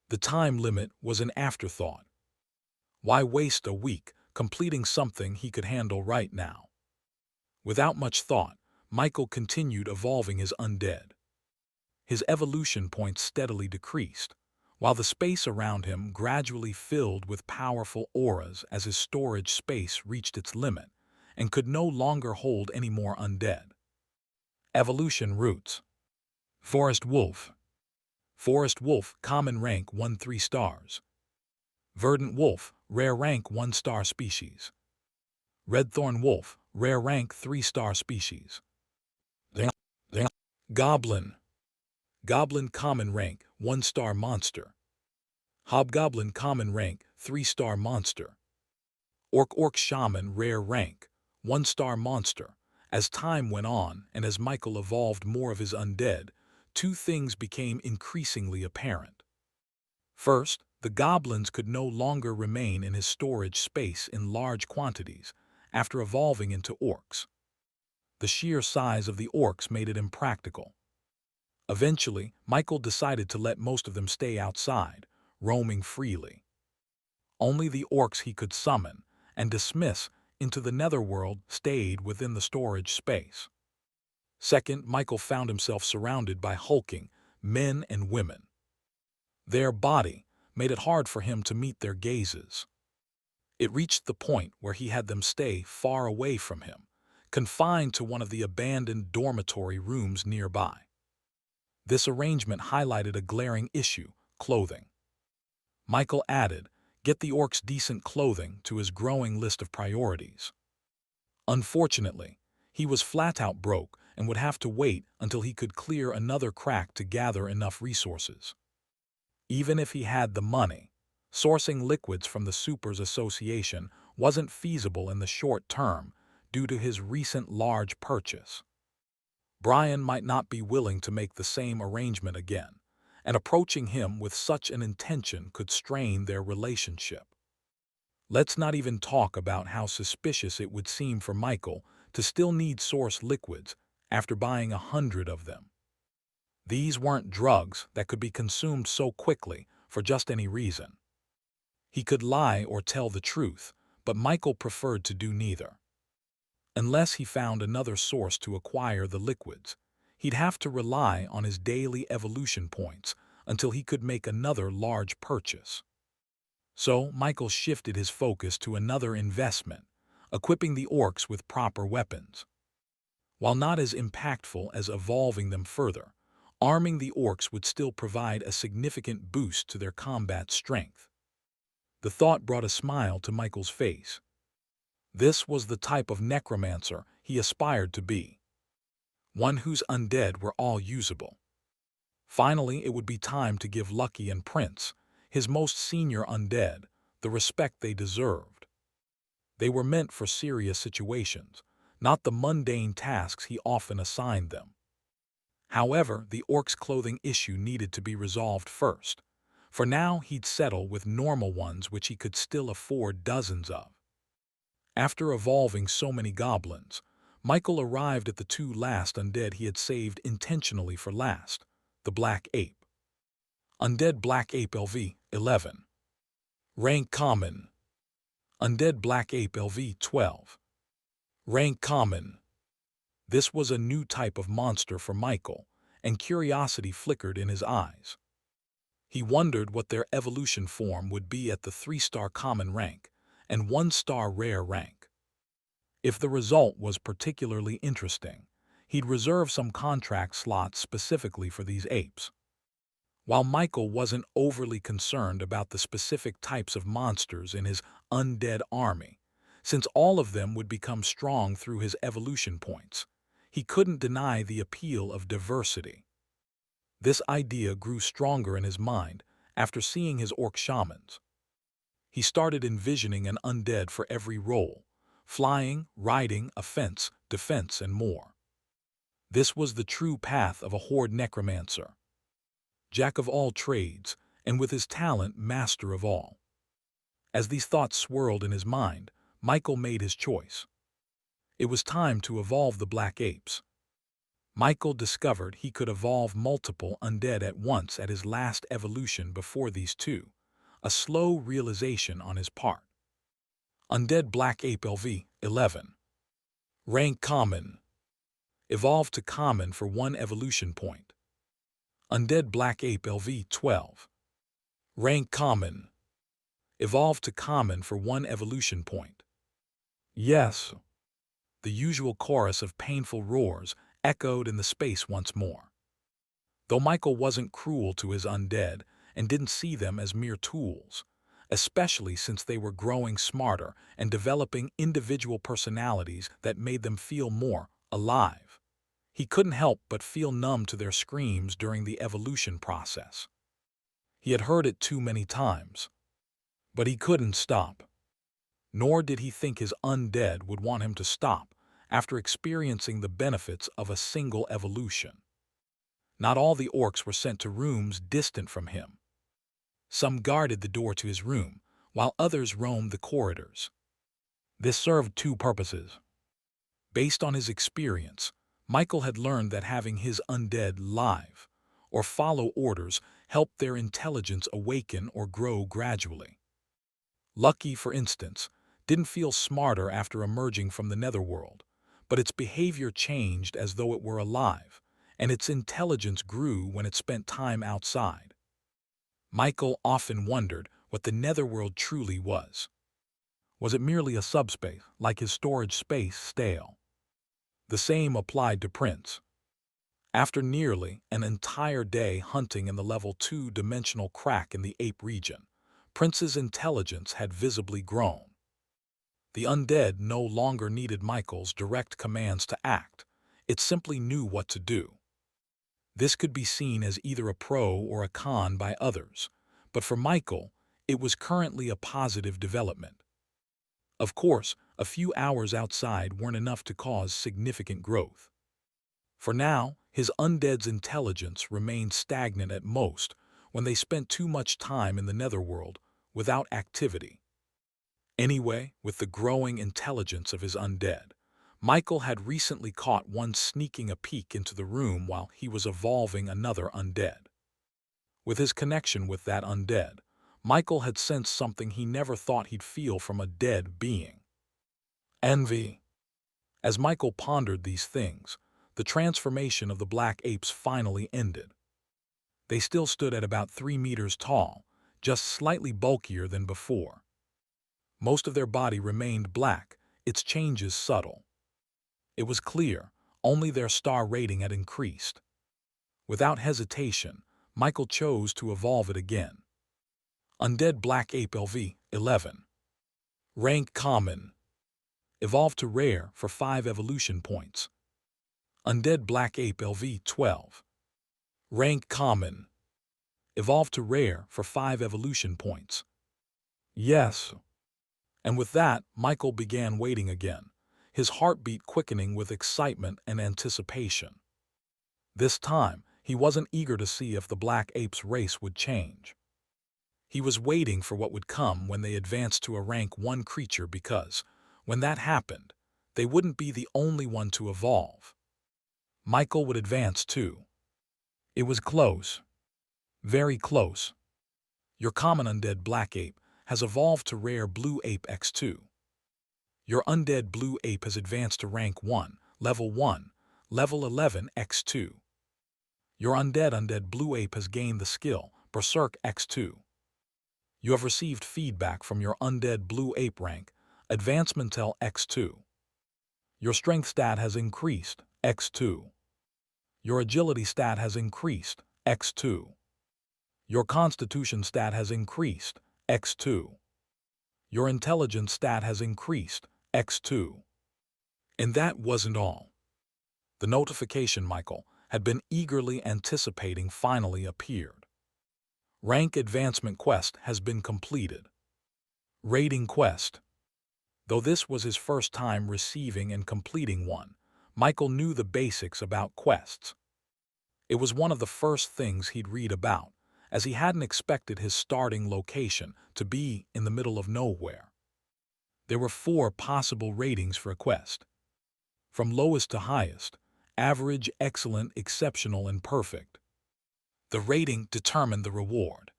The time limit was an afterthought. Why waste a week completing something he could handle right now? Without much thought, Michael continued evolving his undead. His evolution points steadily decreased, while the space around him gradually filled with powerful auras as his storage space reached its limit and could no longer hold any more undead. Evolution roots. Forest Wolf. Forest Wolf, common rank 1 3 stars. Verdant Wolf, rare rank 1 star species. Redthorn Wolf, rare rank 3 star species. Goblin. Goblin, common rank 1 star monster. Hobgoblin, common rank 3 star monster. Orc Shaman, rare rank 1 star monster. As time went on and as Michael evolved more of his undead, two things became increasingly apparent. First, the goblins could no longer remain in his storage space in large quantities after evolving into orcs. The sheer size of the orcs made it impractical. Eventually, Michael decided to let most of them stay outside, roaming freely. Only the orcs he could summon and dismiss into the netherworld stayed within the storage space. Second, Michael found himself surrounded by hulking men and women. Their body made it hard for him to meet their gazes. It reached the point where he had them stay far away from him, confined to one of the abandoned dormitory rooms nearby. This arrangement highlighted a glaring issue: clothing. Michael added, "Get the orcs decent clothing" to his growing list of priorities. Unfortunately, he was flat out broke and would have to wait until he could clear another crack to gather enough resources. Even if he had the money, sourcing liquids from the Supers Association wasn't feasible in the short term due to his recent large purchase. Brian might not be willing to make the same arrangement again, and approaching him with such an intention could strain their relationship. Let's not even talk about how suspicious it would seem for Michael to still need source liquids after buying 100 of them. These weren't drugs that could be consumed so quickly for just any reason. He could lie or tell the truth, but Michael preferred to do neither. Unless he found another source to acquire the liquids, he'd have to rely on his daily evolution points until he could make another large purchase. So Michael shifted his focus to another investment, equipping the orcs with proper weapons. While not as impactful as evolving them further, arming the orcs would still provide a significant boost to their combat strength. The thought brought a smile to Michael's face. This was the type of necromancer he aspired to be. One whose undead were all usable. Finally, it would be time to give Lucky and Prince, his most senior undead, the respect they deserved. They were meant for serious situations, not the mundane tasks he often assigned them. However, the orc's clothing issue needed to be resolved first. For now, he'd settle with normal ones which he could still afford dozens of. After evolving so many goblins, Michael arrived at the two last undead he had saved intentionally for last, the Black Ape. Undead Black Ape LV 11. Rank Common. Undead Black Ape LV 12. Rank Common. This was a new type of monster for Michael, and curiosity flickered in his eyes. He wondered what their evolution form would be at the 3-star common rank and 1-star rare rank. If the result was particularly interesting, he'd reserve some contract slots specifically for these apes. While Michael wasn't overly concerned about the specific types of monsters in his Undead Army, since all of them would become strong through his evolution points, he couldn't deny the appeal of diversity. This idea grew stronger in his mind after seeing his orc shamans. He started envisioning an undead for every role: flying, riding, offense, defense, and more. This was the true path of a horde necromancer. Jack of all trades, and with his talent master of all. As these thoughts swirled in his mind, Michael made his choice. It was time to evolve the black apes. Michael discovered he could evolve multiple undead at once at his last evolution before these two, a slow realization on his part. Undead Black Ape LV 11. Rank Common. Evolve to Common for 1 evolution point. Undead Black Ape LV 12. Rank Common. Evolve to Common for 1 evolution point. Yes. The usual chorus of painful roars echoed in the space once more. Though Michael wasn't cruel to his undead and didn't see them as mere tools, especially since they were growing smarter and developing individual personalities that made them feel more alive, he couldn't help but feel numb to their screams during the evolution process. He had heard it too many times, but he couldn't stop. Nor did he think his undead would want him to stop after experiencing the benefits of a single evolution. Not all the orcs were sent to rooms distant from him. Some guarded the door to his room, while others roamed the corridors. This served 2 purposes. Based on his experience, Michael had learned that having his undead live, or follow orders, helped their intelligence awaken or grow gradually. Lucky, for instance, didn't feel smarter after emerging from the netherworld, but its behavior changed as though it were alive, and its intelligence grew when it spent time outside. Michael often wondered what the netherworld truly was. Was it merely a subspace, like his storage space stale? The same applied to Prince. After nearly an entire day hunting in the level 2-dimensional crack in the ape region, Prince's intelligence had visibly grown. The undead no longer needed Michael's direct commands to act. It simply knew what to do. This could be seen as either a pro or a con by others, but for Michael, it was currently a positive development. Of course, a few hours outside weren't enough to cause significant growth. For now, his undead's intelligence remained stagnant at most when they spent too much time in the netherworld without activity. Anyway, with the growing intelligence of his undead, Michael had recently caught one sneaking a peek into the room while he was evolving another undead. With his connection with that undead, Michael had sensed something he never thought he'd feel from a dead being. Envy. As Michael pondered these things, the transformation of the black apes finally ended. They still stood at about 3 meters tall, just slightly bulkier than before. Most of their body remained black, its changes subtle. It was clear, only their star rating had increased. Without hesitation, Michael chose to evolve it again. Undead Black Ape LV 11. Rank Common. Evolve to Rare for 5 evolution points. Undead Black Ape LV 12. Rank Common. Evolve to Rare for 5 evolution points. Yes. And with that, Michael began waiting again, his heartbeat quickening with excitement and anticipation. This time, he wasn't eager to see if the black ape's race would change. He was waiting for what would come when they advanced to a rank 1 creature because, when that happened, they wouldn't be the only one to evolve. Michael would advance too. It was close. Very close. Your common undead black ape has evolved to rare blue ape X2. Your undead blue ape has advanced to rank 1, level 11 X2. Your undead blue ape has gained the skill Berserk X2. You have received feedback from your undead blue ape rank, Advancemental X2. Your strength stat has increased, X2. Your agility stat has increased, X2. Your constitution stat has increased, X2. Your intelligence stat has increased, X2. And that wasn't all. The notification Michael had been eagerly anticipating finally appeared. Rank Advancement Quest has been completed. Rating Quest. Though this was his first time receiving and completing one, Michael knew the basics about quests. It was one of the first things he'd read about, as he hadn't expected his starting location to be in the middle of nowhere. There were 4 possible ratings for a quest. From lowest to highest, average, excellent, exceptional, and perfect. The rating determined the reward.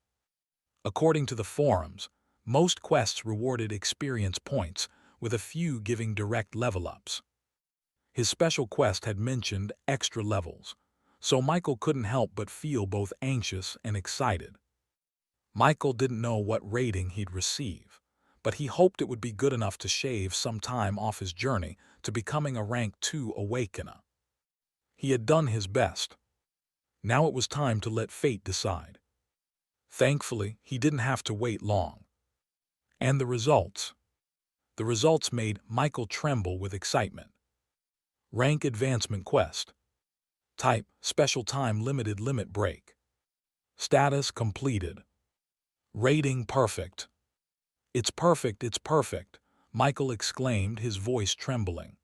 According to the forums, most quests rewarded experience points, with a few giving direct level-ups. His special quest had mentioned extra levels, so Michael couldn't help but feel both anxious and excited. Michael didn't know what rating he'd receive, but he hoped it would be good enough to shave some time off his journey to becoming a rank 2 awakener. He had done his best. Now it was time to let fate decide. Thankfully, he didn't have to wait long. And the results? The results made Michael tremble with excitement. Rank Advancement Quest. Type, Special Time Limited Limit Break. Status completed. Rating perfect. It's perfect, Michael exclaimed, his voice trembling.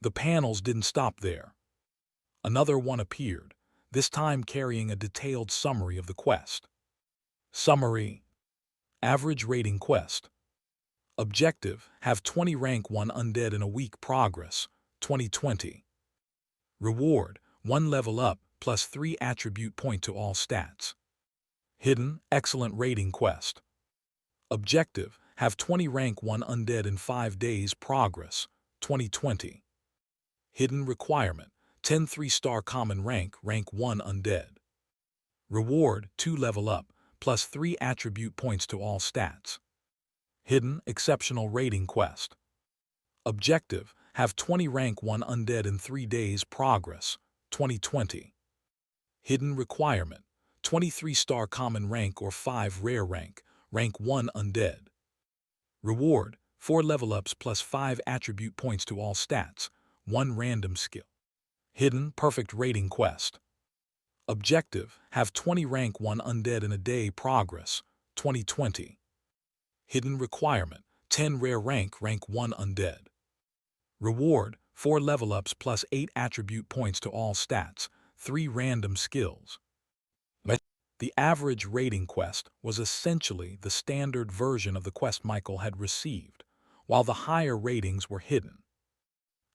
The panels didn't stop there. Another one appeared, this time carrying a detailed summary of the quest. Summary. Average rating quest. Objective, have 20 rank 1 undead in a week progress, 2020. Reward, 1 level up, plus 3 attribute point to all stats. Hidden, excellent rating quest. Objective, have 20 rank 1 undead in 5 days progress, 2020. Hidden requirement, 10 3-star common rank 1 undead. Reward, 2 level up, plus 3 attribute points to all stats. Hidden, exceptional rating quest. Objective, have 20 rank 1 undead in 3 days progress, 2020. Hidden requirement, 23-star common rank or 5 rare rank 1 undead. Reward, 4 level ups plus 5 attribute points to all stats, 1 random skill. Hidden, perfect rating quest. Objective, have 20 rank 1 undead in a day progress, 2020. Hidden requirement, 10 rare rank 1 undead. Reward, 4 level ups plus 8 attribute points to all stats, 3 random skills. The average rating quest was essentially the standard version of the quest Michael had received, while the higher ratings were hidden.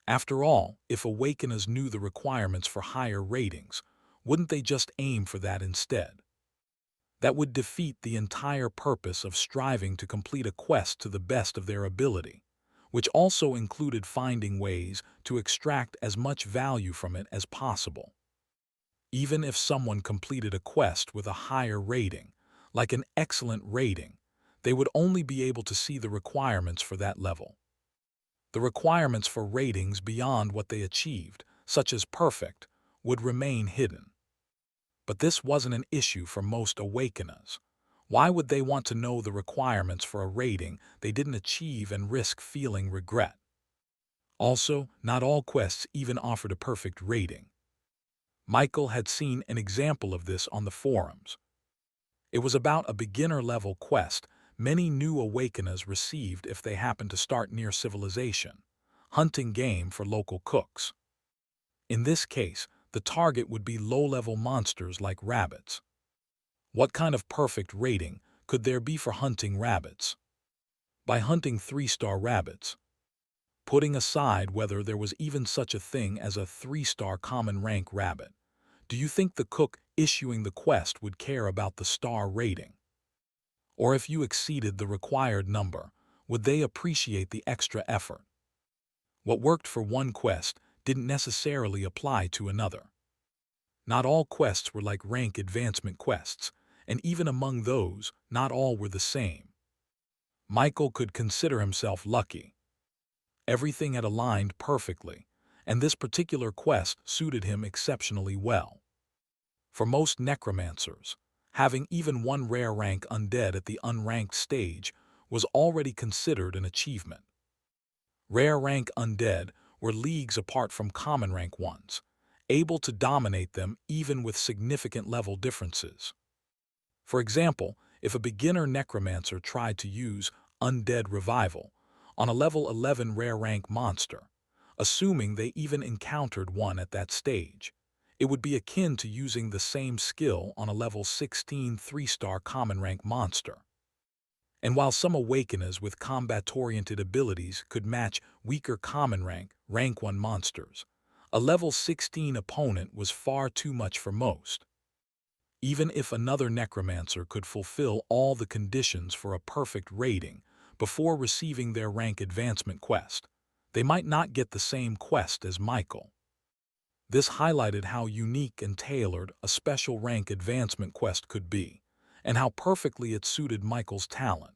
After all, if awakeners knew the requirements for higher ratings, wouldn't they just aim for that instead? That would defeat the entire purpose of striving to complete a quest to the best of their ability, which also included finding ways to extract as much value from it as possible. Even if someone completed a quest with a higher rating, like an excellent rating, they would only be able to see the requirements for that level. The requirements for ratings beyond what they achieved, such as perfect, would remain hidden. But this wasn't an issue for most awakeners. Why would they want to know the requirements for a rating they didn't achieve and risk feeling regret? Also, not all quests even offered a perfect rating. Michael had seen an example of this on the forums. It was about a beginner-level quest many new awakeners received if they happened to start near civilization, hunting game for local cooks. In this case, the target would be low-level monsters like rabbits. What kind of perfect rating could there be for hunting rabbits? By hunting 3-star rabbits. Putting aside whether there was even such a thing as a 3-star common rank rabbit, Do you think the cook issuing the quest would care about the star rating? Or if you exceeded the required number, would they appreciate the extra effort? What worked for one quest didn't necessarily apply to another. Not all quests were like rank advancement quests, and even among those, not all were the same. Michael could consider himself lucky. Everything had aligned perfectly, and this particular quest suited him exceptionally well. For most necromancers, having even one rare rank undead at the unranked stage was already considered an achievement. Rare rank undead were leagues apart from common rank ones, able to dominate them even with significant level differences. For example, if a beginner necromancer tried to use Undead Revival on a level 11 rare rank monster, assuming they even encountered one at that stage, it would be akin to using the same skill on a level 16 3-star common rank monster. And while some awakeners with combat-oriented abilities could match weaker common rank 1 monsters, a level 16 opponent was far too much for most. Even if another necromancer could fulfill all the conditions for a perfect rating before receiving their rank advancement quest, they might not get the same quest as Michael. This highlighted how unique and tailored a special rank advancement quest could be, and how perfectly it suited Michael's talent.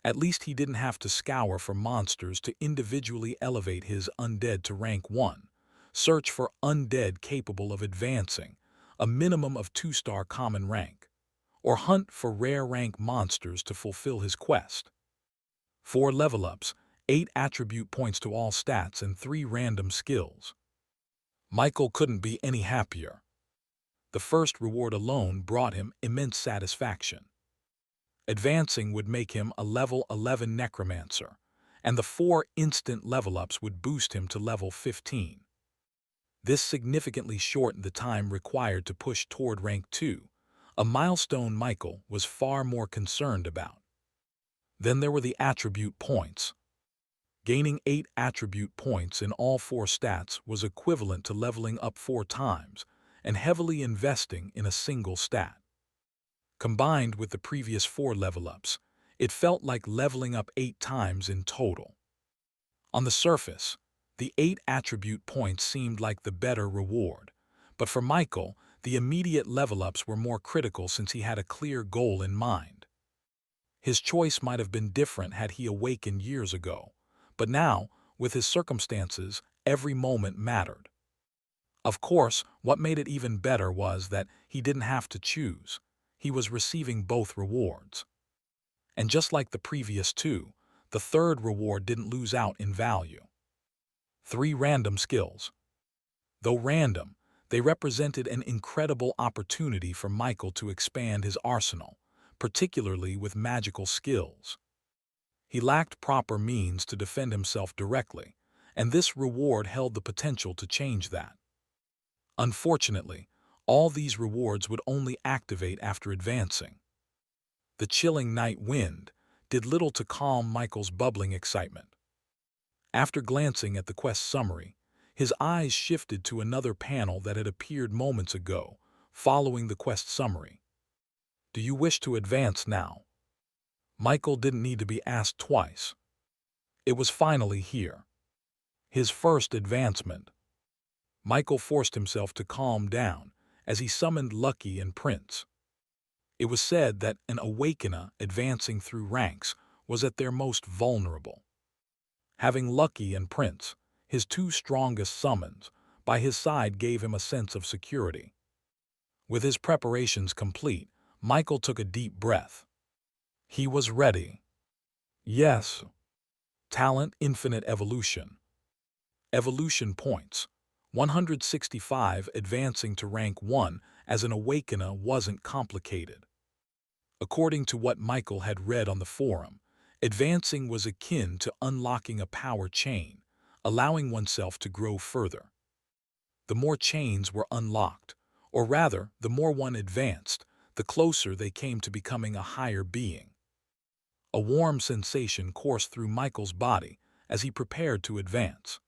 At least he didn't have to scour for monsters to individually elevate his undead to rank 1, search for undead capable of advancing a minimum of 2-star common rank, or hunt for rare rank monsters to fulfill his quest. 4 level-ups, 8 attribute points to all stats, and 3 random skills. Michael couldn't be any happier. The first reward alone brought him immense satisfaction. Advancing would make him a level 11 necromancer, and the 4 instant level-ups would boost him to level 15. This significantly shortened the time required to push toward rank 2, a milestone Michael was far more concerned about. Then there were the attribute points. Gaining 8 attribute points in all 4 stats was equivalent to leveling up 4 times and heavily investing in a single stat. Combined with the previous 4 level-ups, it felt like leveling up 8 times in total. On the surface, the 8 attribute points seemed like the better reward, but for Michael, the immediate level-ups were more critical since he had a clear goal in mind. His choice might have been different had he awakened years ago, but now, with his circumstances, every moment mattered. Of course, what made it even better was that he didn't have to choose. He was receiving both rewards. And just like the previous 2, the third reward didn't lose out in value. 3 random skills. Though random, they represented an incredible opportunity for Michael to expand his arsenal, particularly with magical skills. He lacked proper means to defend himself directly, and this reward held the potential to change that. Unfortunately, all these rewards would only activate after advancing. The chilling night wind did little to calm Michael's bubbling excitement. After glancing at the quest summary, his eyes shifted to another panel that had appeared moments ago, following the quest summary. Do you wish to advance now? Michael didn't need to be asked twice. It was finally here. His first advancement. Michael forced himself to calm down as he summoned Lucky and Prince. It was said that an awakener advancing through ranks was at their most vulnerable. Having Lucky and Prince, his 2 strongest summons, by his side gave him a sense of security. With his preparations complete, Michael took a deep breath. He was ready. Yes. Talent Infinite Evolution. Evolution points. 165 advancing to rank 1 as an awakener wasn't complicated. According to what Michael had read on the forum, advancing was akin to unlocking a power chain, allowing oneself to grow further. The more chains were unlocked, or rather, the more one advanced, the closer they came to becoming a higher being. A warm sensation coursed through Michael's body as he prepared to advance.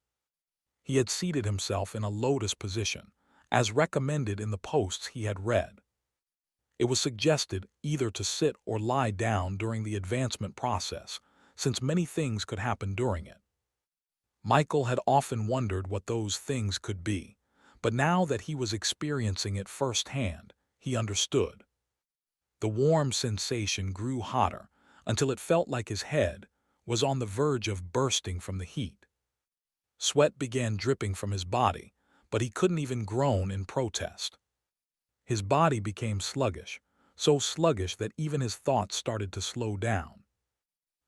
He had seated himself in a lotus position, as recommended in the posts he had read. It was suggested either to sit or lie down during the advancement process, since many things could happen during it. Michael had often wondered what those things could be, but now that he was experiencing it firsthand, he understood. The warm sensation grew hotter until it felt like his head was on the verge of bursting from the heat. Sweat began dripping from his body, but he couldn't even groan in protest. His body became sluggish, so sluggish that even his thoughts started to slow down.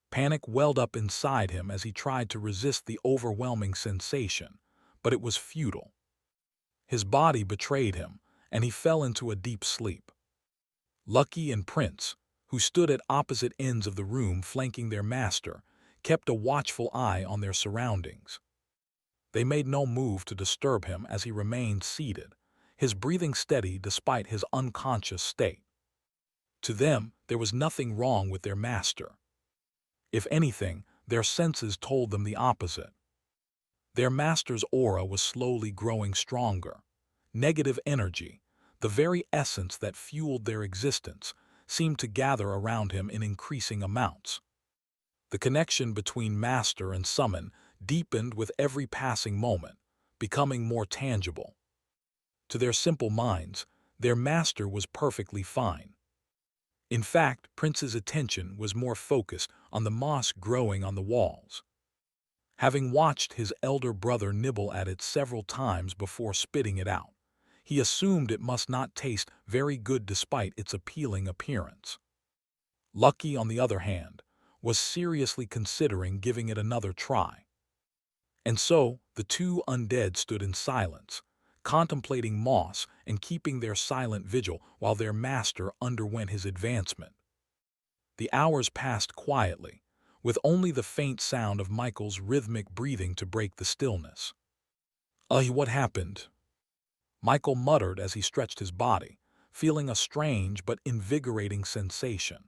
Panic welled up inside him as he tried to resist the overwhelming sensation, but it was futile. His body betrayed him, and he fell into a deep sleep. Lucky and Prince, who stood at opposite ends of the room flanking their master, kept a watchful eye on their surroundings. They made no move to disturb him as he remained seated, his breathing steady despite his unconscious state. To them, there was nothing wrong with their master. If anything, their senses told them the opposite. Their master's aura was slowly growing stronger. Negative energy, the very essence that fueled their existence, seemed to gather around him in increasing amounts. The connection between master and summon deepened with every passing moment, becoming more tangible. To their simple minds, their master was perfectly fine. In fact, Prince's attention was more focused on the moss growing on the walls. Having watched his elder brother nibble at it several times before spitting it out, he assumed it must not taste very good despite its appealing appearance. Lucky, on the other hand, was seriously considering giving it another try. And so, the two undead stood in silence, contemplating moss and keeping their silent vigil while their master underwent his advancement. The hours passed quietly, with only the faint sound of Michael's rhythmic breathing to break the stillness. What happened?" Michael muttered as he stretched his body, feeling a strange but invigorating sensation.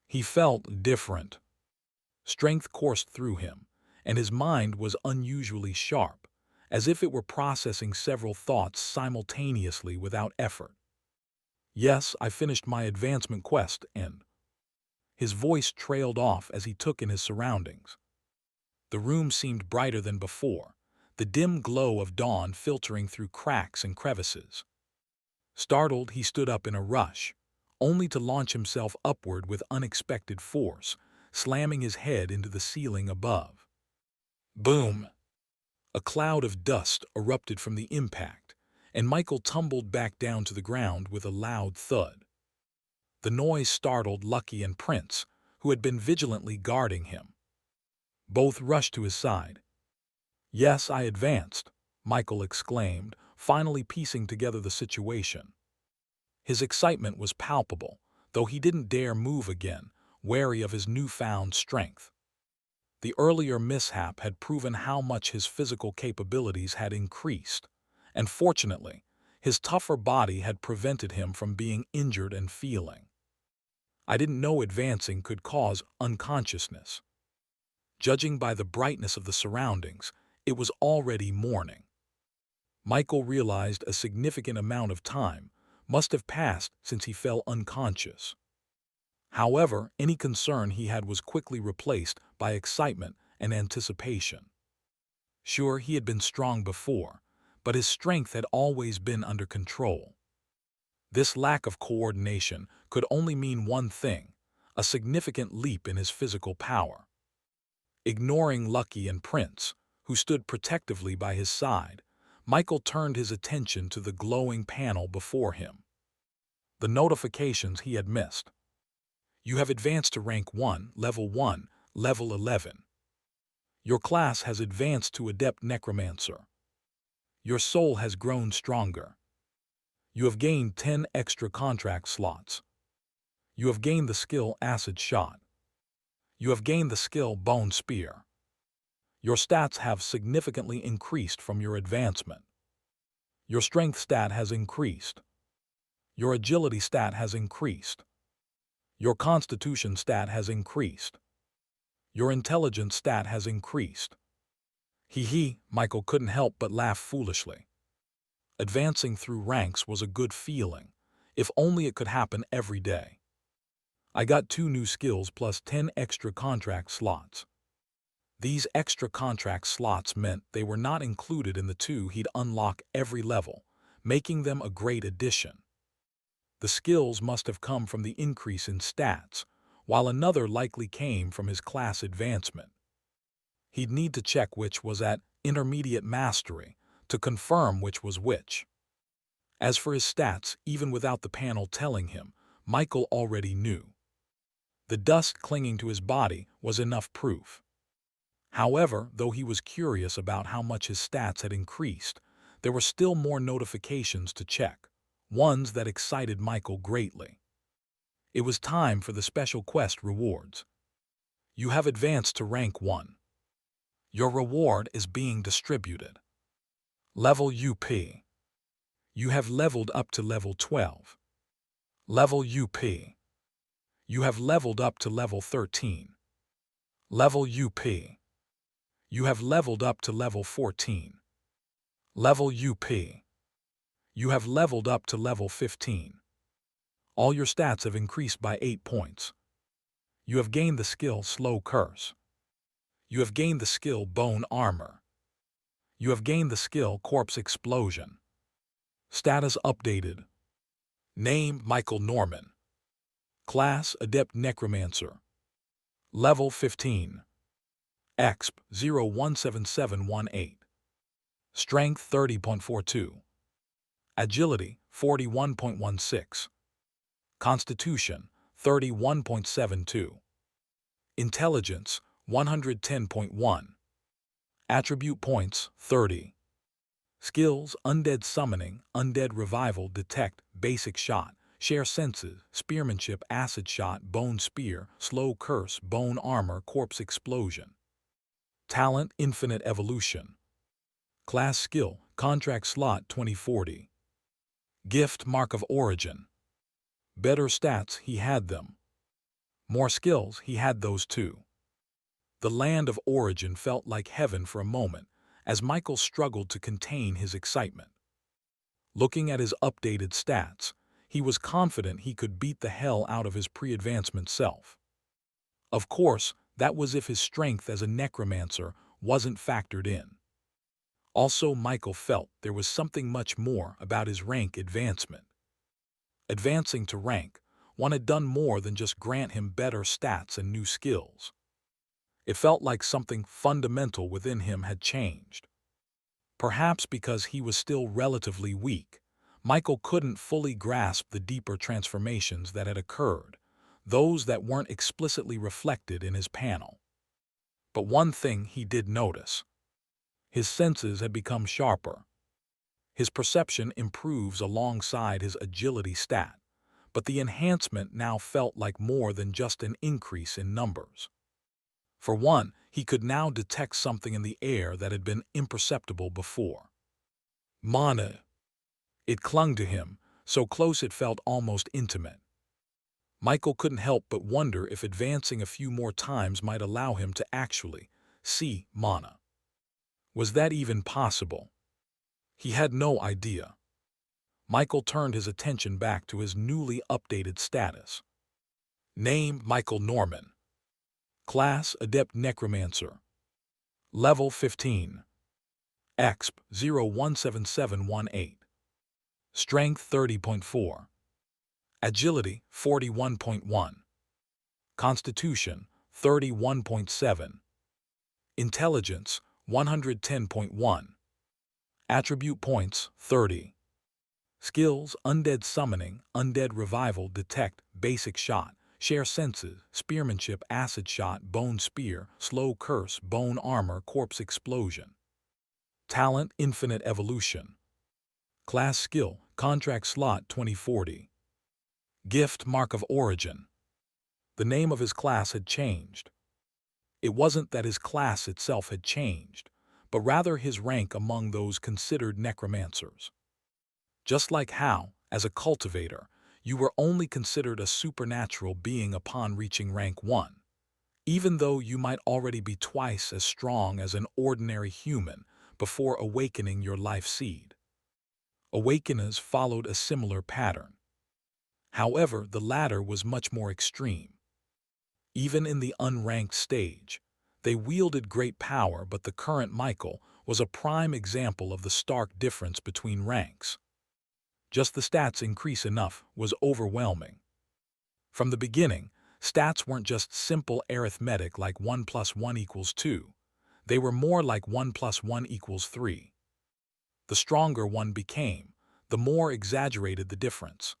He felt different. Strength coursed through him, and his mind was unusually sharp, as if it were processing several thoughts simultaneously without effort. "Yes, I finished my advancement quest and—" His voice trailed off as he took in his surroundings. The room seemed brighter than before, the dim glow of dawn filtering through cracks and crevices. Startled, he stood up in a rush, only to launch himself upward with unexpected force, slamming his head into the ceiling above. Boom! A cloud of dust erupted from the impact, and Michael tumbled back down to the ground with a loud thud. The noise startled Lucky and Prince, who had been vigilantly guarding him. Both rushed to his side. "Yes, I advanced," Michael exclaimed, finally piecing together the situation. His excitement was palpable, though he didn't dare move again, wary of his newfound strength. The earlier mishap had proven how much his physical capabilities had increased, and fortunately, his tougher body had prevented him from being injured and feeling. I didn't know advancing could cause unconsciousness. Judging by the brightness of the surroundings, it was already morning. Michael realized a significant amount of time must have passed since he fell unconscious. However, any concern he had was quickly replaced by excitement and anticipation. Sure, he had been strong before, but his strength had always been under control. This lack of coordination could only mean one thing: a significant leap in his physical power. Ignoring Lucky and Prince, who stood protectively by his side, Michael turned his attention to the glowing panel before him. The notifications he had missed. "You have advanced to rank 1, level 11. Your class has advanced to Adept Necromancer. Your soul has grown stronger. You have gained 10 extra contract slots. You have gained the skill Acid Shot. You have gained the skill Bone Spear. Your stats have significantly increased from your advancement. Your strength stat has increased. Your agility stat has increased. Your constitution stat has increased. Your intelligence stat has increased." Michael couldn't help but laugh foolishly. Advancing through ranks was a good feeling, if only it could happen every day. I got 2 new skills plus 10 extra contract slots. These extra contract slots meant they were not included in the 2 he'd unlock every level, making them a great addition. The skills must have come from the increase in stats, while another likely came from his class advancement. He'd need to check which was at intermediate mastery to confirm which was which. As for his stats, even without the panel telling him, Michael already knew. The dust clinging to his body was enough proof. However, though he was curious about how much his stats had increased, there were still more notifications to check, ones that excited Michael greatly. It was time for the special quest rewards. You have advanced to rank 1. Your reward is being distributed. Level UP. You have leveled up to level 12. Level UP. You have leveled up to level 13. Level UP. You have leveled up to level 14. Level UP. You have leveled up to level 15. All your stats have increased by 8 points. You have gained the skill Slow Curse. You have gained the skill Bone Armor. You have gained the skill Corpse Explosion. Status updated. Name Michael Norman. Class Adept Necromancer. Level 15. Exp 017718. Strength 30.42. Agility 41.16. Constitution 31.72. Intelligence 110.1. Attribute points 30. Skills Undead Summoning, Undead Revival, Detect, Basic Shot, Share Senses, Spearmanship, Acid Shot, Bone Spear, Slow Curse, Bone Armor, Corpse Explosion. Talent Infinite Evolution. Class Skill Contract Slot 2040. Gift Mark of Origin. Better stats, he had them. More skills, he had those too. The land of origin felt like heaven for a moment, as Michael struggled to contain his excitement. Looking at his updated stats, he was confident he could beat the hell out of his pre-advancement self. Of course, that was if his strength as a necromancer wasn't factored in. Also, Michael felt there was something much more about his rank advancement. Advancing to rank, one had done more than just grant him better stats and new skills. It felt like something fundamental within him had changed. Perhaps because he was still relatively weak, Michael couldn't fully grasp the deeper transformations that had occurred, those that weren't explicitly reflected in his panel. But one thing he did notice. His senses had become sharper. His perception improves alongside his agility stat, but the enhancement now felt like more than just an increase in numbers. For one, he could now detect something in the air that had been imperceptible before. Mana. It clung to him, so close it felt almost intimate. Michael couldn't help but wonder if advancing a few more times might allow him to actually see mana. Was that even possible? He had no idea. Michael turned his attention back to his newly updated status. Name Michael Norman. Class Adept Necromancer. Level 15. Exp 017718. Strength 30.4. Agility 41.1. Constitution 31.7. Intelligence 110.1. Attribute points 30. Skills Undead Summoning, Undead Revival, Detect, Basic Shot, Share Senses, Spearmanship, Acid Shot, Bone Spear, Slow Curse, Bone Armor, Corpse Explosion. Talent Infinite Evolution. Class Skill Contract Slot 2040. Gift Mark of Origin. The name of his class had changed. It wasn't that his class itself had changed, but rather his rank among those considered necromancers. Just like how, as a cultivator, you were only considered a supernatural being upon reaching rank 1, even though you might already be twice as strong as an ordinary human before awakening your life seed. Awakeners followed a similar pattern. However, the latter was much more extreme. Even in the unranked stage, they wielded great power, but the current Michael was a prime example of the stark difference between ranks. Just the stats increase enough was overwhelming. From the beginning, stats weren't just simple arithmetic like 1 plus 1 equals 2. They were more like 1 plus 1 equals 3. The stronger one became, the more exaggerated the difference.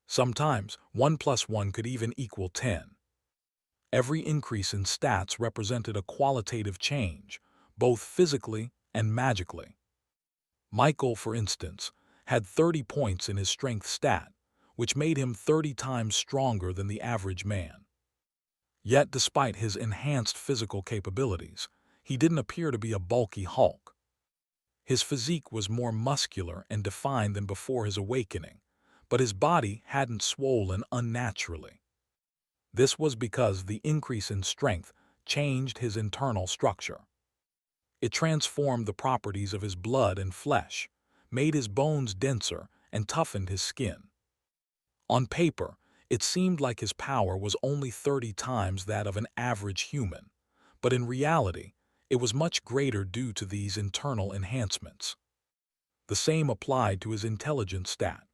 Sometimes 1 plus 1 could even equal 10. Every increase in stats represented a qualitative change, both physically and magically. Michael, for instance, had 30 points in his strength stat, which made him 30 times stronger than the average man. Yet, despite his enhanced physical capabilities, he didn't appear to be a bulky hulk. His physique was more muscular and defined than before his awakening, but his body hadn't swollen unnaturally. This was because the increase in strength changed his internal structure. It transformed the properties of his blood and flesh, made his bones denser, and toughened his skin. On paper, it seemed like his power was only 30 times that of an average human, but in reality, it was much greater due to these internal enhancements. The same applied to his intelligence stat.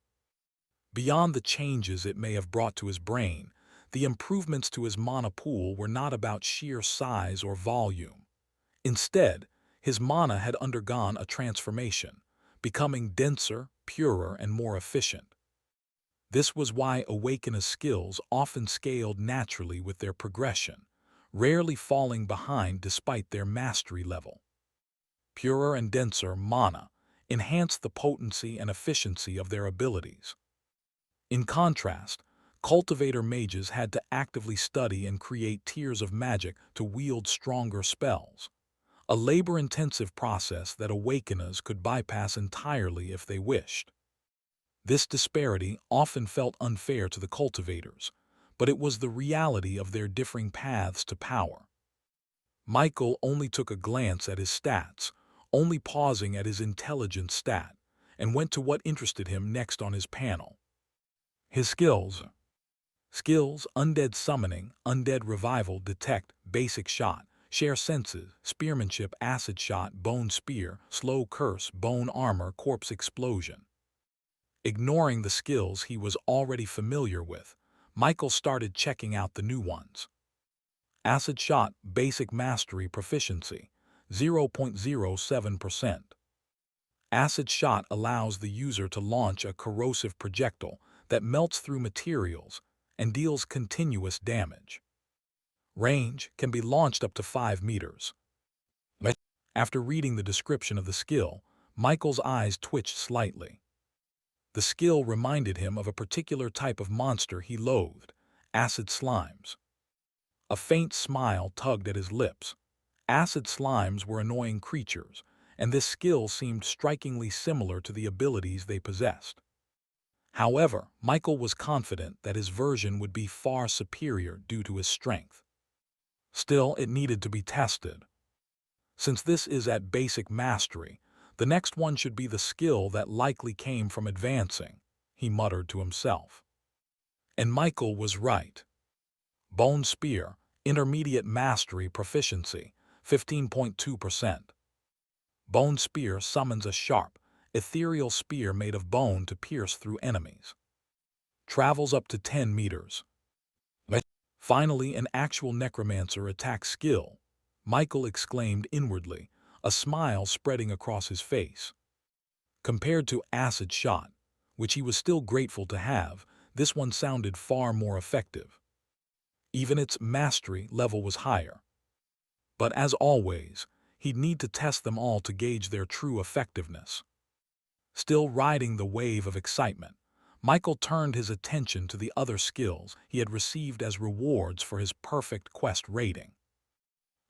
Beyond the changes it may have brought to his brain, the improvements to his mana pool were not about sheer size or volume. Instead, his mana had undergone a transformation, becoming denser, purer, and more efficient. This was why Awakener's skills often scaled naturally with their progression, rarely falling behind despite their mastery level. Purer and denser mana enhanced the potency and efficiency of their abilities. In contrast, cultivator mages had to actively study and create tiers of magic to wield stronger spells, a labor-intensive process that Awakeners could bypass entirely if they wished. This disparity often felt unfair to the cultivators, but it was the reality of their differing paths to power. Michael only took a glance at his stats, only pausing at his intelligence stat, and went to what interested him next on his panel. His skills. Skills: Undead Summoning, Undead Revival, Detect, Basic Shot, Share Senses, Spearmanship, Acid Shot, Bone Spear, Slow Curse, Bone Armor, Corpse Explosion. Ignoring the skills he was already familiar with, Michael started checking out the new ones. Acid Shot, Basic Mastery Proficiency, 0.07%. Acid Shot allows the user to launch a corrosive projectile that melts through materials and deals continuous damage. Range can be launched up to 5 meters. After reading the description of the skill, Michael's eyes twitched slightly. The skill reminded him of a particular type of monster he loathed: acid slimes. A faint smile tugged at his lips. Acid slimes were annoying creatures, and this skill seemed strikingly similar to the abilities they possessed. However, Michael was confident that his version would be far superior due to his strength. Still, it needed to be tested. Since this is at basic mastery, the next one should be the skill that likely came from advancing, he muttered to himself. And Michael was right. Bone Spear, Intermediate Mastery Proficiency, 15.2%. Bone Spear summons a sharp, ethereal spear made of bone to pierce through enemies. Travels up to 10 meters. Finally, an actual Necromancer attack skill, Michael exclaimed inwardly, a smile spreading across his face. Compared to Acid Shot, which he was still grateful to have, this one sounded far more effective. Even its mastery level was higher. But as always, he'd need to test them all to gauge their true effectiveness. Still riding the wave of excitement, Michael turned his attention to the other skills he had received as rewards for his perfect quest rating.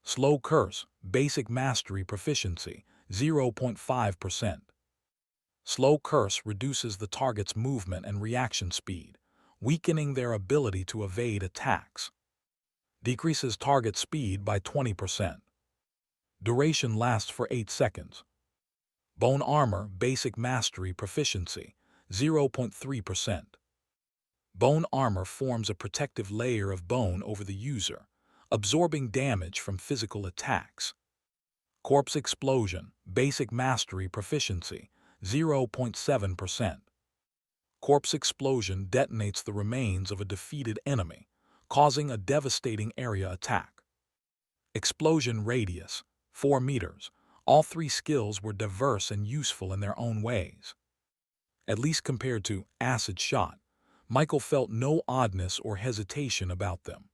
Slow Curse, Basic Mastery Proficiency, 0.5%. Slow Curse reduces the target's movement and reaction speed, weakening their ability to evade attacks. Decreases target speed by 20%. Duration lasts for 8 seconds. Bone Armor Basic Mastery Proficiency, 0.3%. Bone armor forms a protective layer of bone over the user, absorbing damage from physical attacks. Corpse Explosion Basic Mastery Proficiency, 0.7%. Corpse explosion detonates the remains of a defeated enemy, causing a devastating area attack. Explosion Radius, 4 meters. All three skills were diverse and useful in their own ways. At least compared to Acid Shot, Michael felt no oddness or hesitation about them.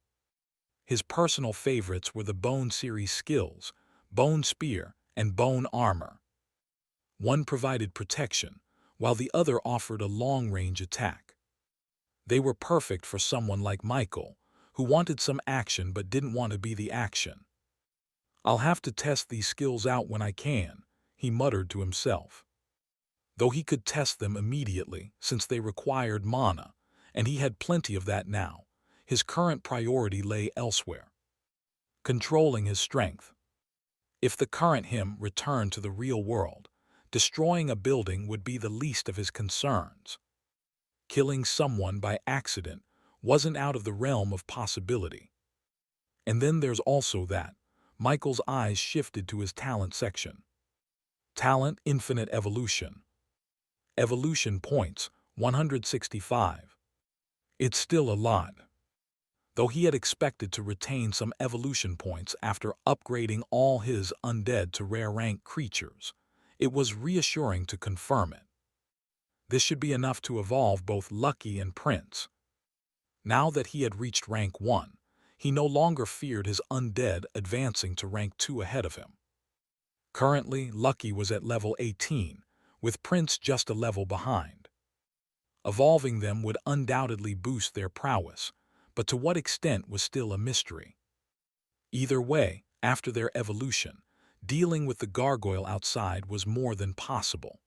His personal favorites were the Bone series skills, Bone Spear and Bone Armor. One provided protection, while the other offered a long-range attack. They were perfect for someone like Michael, who wanted some action but didn't want to be the action. "I'll have to test these skills out when I can," he muttered to himself. Though he could test them immediately, since they required mana, and he had plenty of that now, his current priority lay elsewhere. Controlling his strength. If the current him returned to the real world, destroying a building would be the least of his concerns. Killing someone by accident wasn't out of the realm of possibility. And then there's also that. Michael's eyes shifted to his talent section. Talent Infinite Evolution. Evolution points, 165. It's still a lot. Though he had expected to retain some evolution points after upgrading all his undead to rare rank creatures, it was reassuring to confirm it. This should be enough to evolve both Lucky and Prince. Now that he had reached rank 1, he no longer feared his undead advancing to rank 2 ahead of him. Currently, Lucky was at level 18, with Prince just a level behind. Evolving them would undoubtedly boost their prowess, but to what extent was still a mystery. Either way, after their evolution, dealing with the gargoyle outside was more than possible.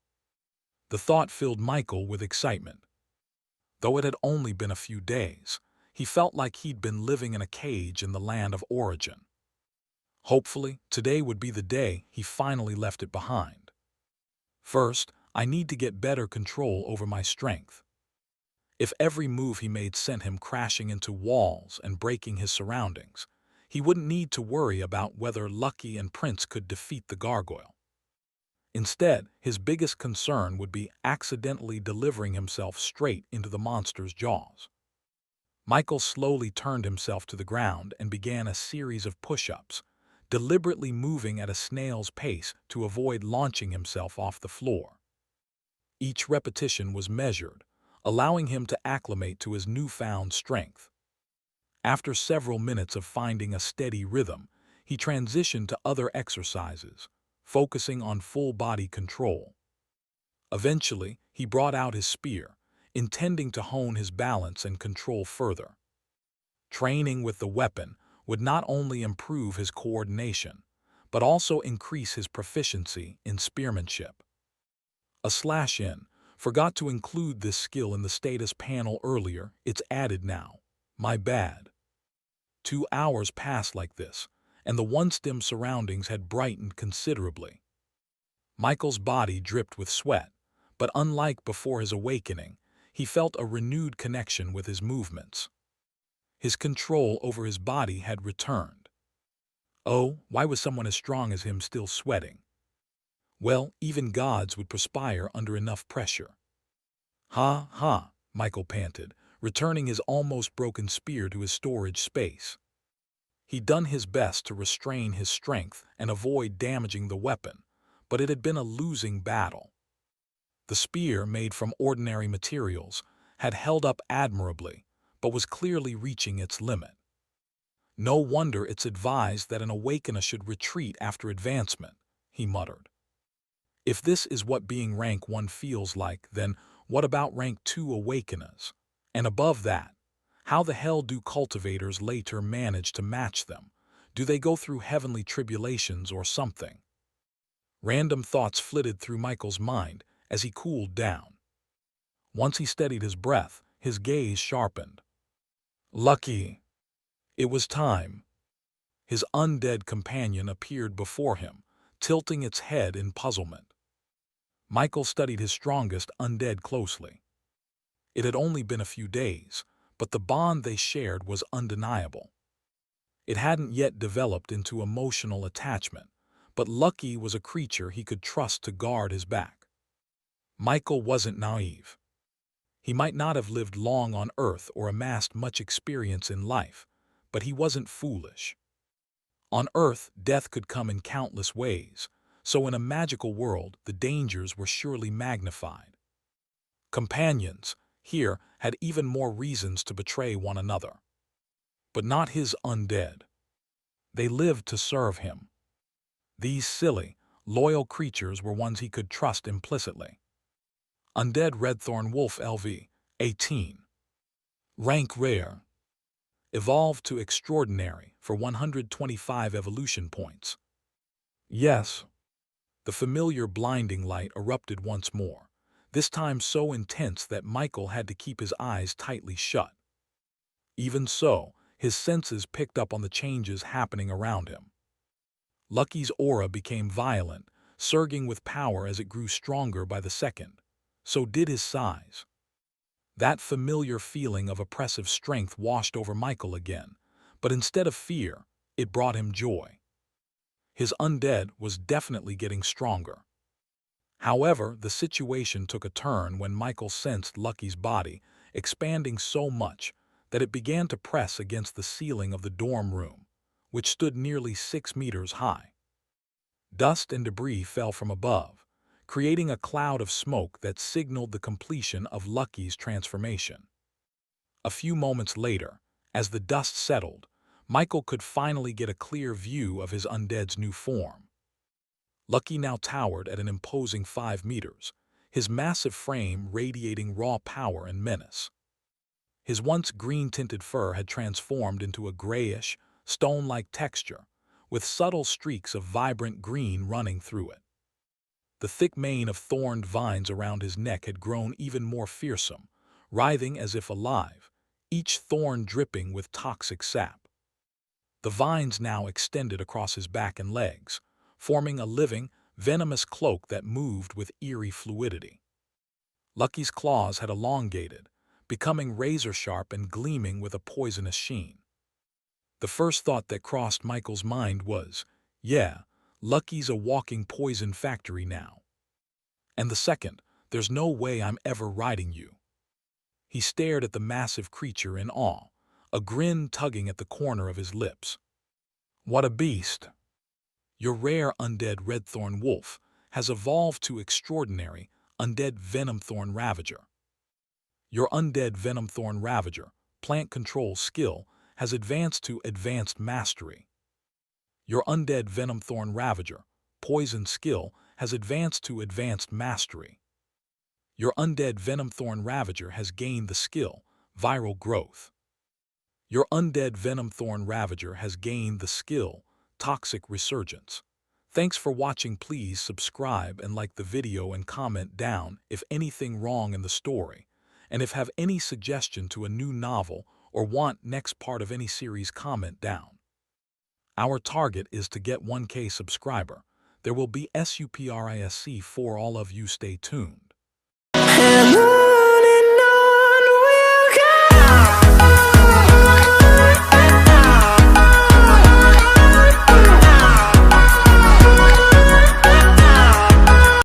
The thought filled Michael with excitement. Though it had only been a few days, he felt like he'd been living in a cage in the land of origin. Hopefully, today would be the day he finally left it behind. First, I need to get better control over my strength. If every move he made sent him crashing into walls and breaking his surroundings, he wouldn't need to worry about whether Lucky and Prince could defeat the gargoyle. Instead, his biggest concern would be accidentally delivering himself straight into the monster's jaws. Michael slowly turned himself to the ground and began a series of push-ups, deliberately moving at a snail's pace to avoid launching himself off the floor. Each repetition was measured, allowing him to acclimate to his newfound strength. After several minutes of finding a steady rhythm, he transitioned to other exercises, focusing on full-body control. Eventually, he brought out his spear, intending to hone his balance and control further. Training with the weapon would not only improve his coordination, but also increase his proficiency in spearmanship. A slash-in. Forgot to include this skill in the status panel earlier, it's added now. My bad. 2 hours passed like this, and the one-stem surroundings had brightened considerably. Michael's body dripped with sweat, but unlike before his awakening, he felt a renewed connection with his movements. His control over his body had returned. Oh, why was someone as strong as him still sweating? Well, even gods would perspire under enough pressure. "Ha, ha," Michael panted, returning his almost broken spear to his storage space. He'd done his best to restrain his strength and avoid damaging the weapon, but it had been a losing battle. The spear, made from ordinary materials, had held up admirably, but was clearly reaching its limit. No wonder it's advised that an awakener should retreat after advancement, he muttered. If this is what being rank 1 feels like, then what about rank 2 awakeners? And above that, how the hell do cultivators later manage to match them? Do they go through heavenly tribulations or something? Random thoughts flitted through Michael's mind as he cooled down. Once he steadied his breath, his gaze sharpened. Lucky! It was time. His undead companion appeared before him, tilting its head in puzzlement. Michael studied his strongest undead closely. It had only been a few days, but the bond they shared was undeniable. It hadn't yet developed into emotional attachment, but Lucky was a creature he could trust to guard his back. Michael wasn't naive. He might not have lived long on Earth or amassed much experience in life, but he wasn't foolish. On Earth, death could come in countless ways, so in a magical world, the dangers were surely magnified. Companions, here, had even more reasons to betray one another. But not his undead. They lived to serve him. These silly, loyal creatures were ones he could trust implicitly. Undead Redthorn Wolf LV, 18. Rank Rare. Evolved to Extraordinary for 125 evolution points. Yes. The familiar blinding light erupted once more, this time so intense that Michael had to keep his eyes tightly shut. Even so, his senses picked up on the changes happening around him. Lucky's aura became violent, surging with power as it grew stronger by the second. So did his size. That familiar feeling of oppressive strength washed over Michael again, but instead of fear, it brought him joy. His undead was definitely getting stronger. However, the situation took a turn when Michael sensed Lucky's body expanding so much that it began to press against the ceiling of the dorm room, which stood nearly 6 meters high. Dust and debris fell from above, creating a cloud of smoke that signaled the completion of Lucky's transformation. A few moments later, as the dust settled, Michael could finally get a clear view of his undead's new form. Lucky now towered at an imposing 5 meters, his massive frame radiating raw power and menace. His once green-tinted fur had transformed into a grayish, stone-like texture, with subtle streaks of vibrant green running through it. The thick mane of thorned vines around his neck had grown even more fearsome, writhing as if alive, each thorn dripping with toxic sap. The vines now extended across his back and legs, forming a living, venomous cloak that moved with eerie fluidity. Lucky's claws had elongated, becoming razor-sharp and gleaming with a poisonous sheen. The first thought that crossed Michael's mind was, yeah, Lucky's a walking poison factory now. And the second, there's no way I'm ever riding you. He stared at the massive creature in awe, a grin tugging at the corner of his lips. What a beast! Your rare undead Redthorn Wolf has evolved to Extraordinary Undead Venomthorn Ravager. Your Undead Venomthorn Ravager plant control skill has advanced to Advanced Mastery. Your Undead Venomthorn Ravager poison skill has advanced to Advanced Mastery. Your Undead Venomthorn Ravager has gained the skill Viral Growth. Your Undead Venomthorn Ravager has gained the skill Toxic Resurgence. Thanks for watching. Please subscribe and like the video and comment down if anything wrong in the story, and if have any suggestion to a new novel or want next part of any series, comment down. Our target is to get 1K subscriber. There will be SUPRISC for all of you. Stay tuned.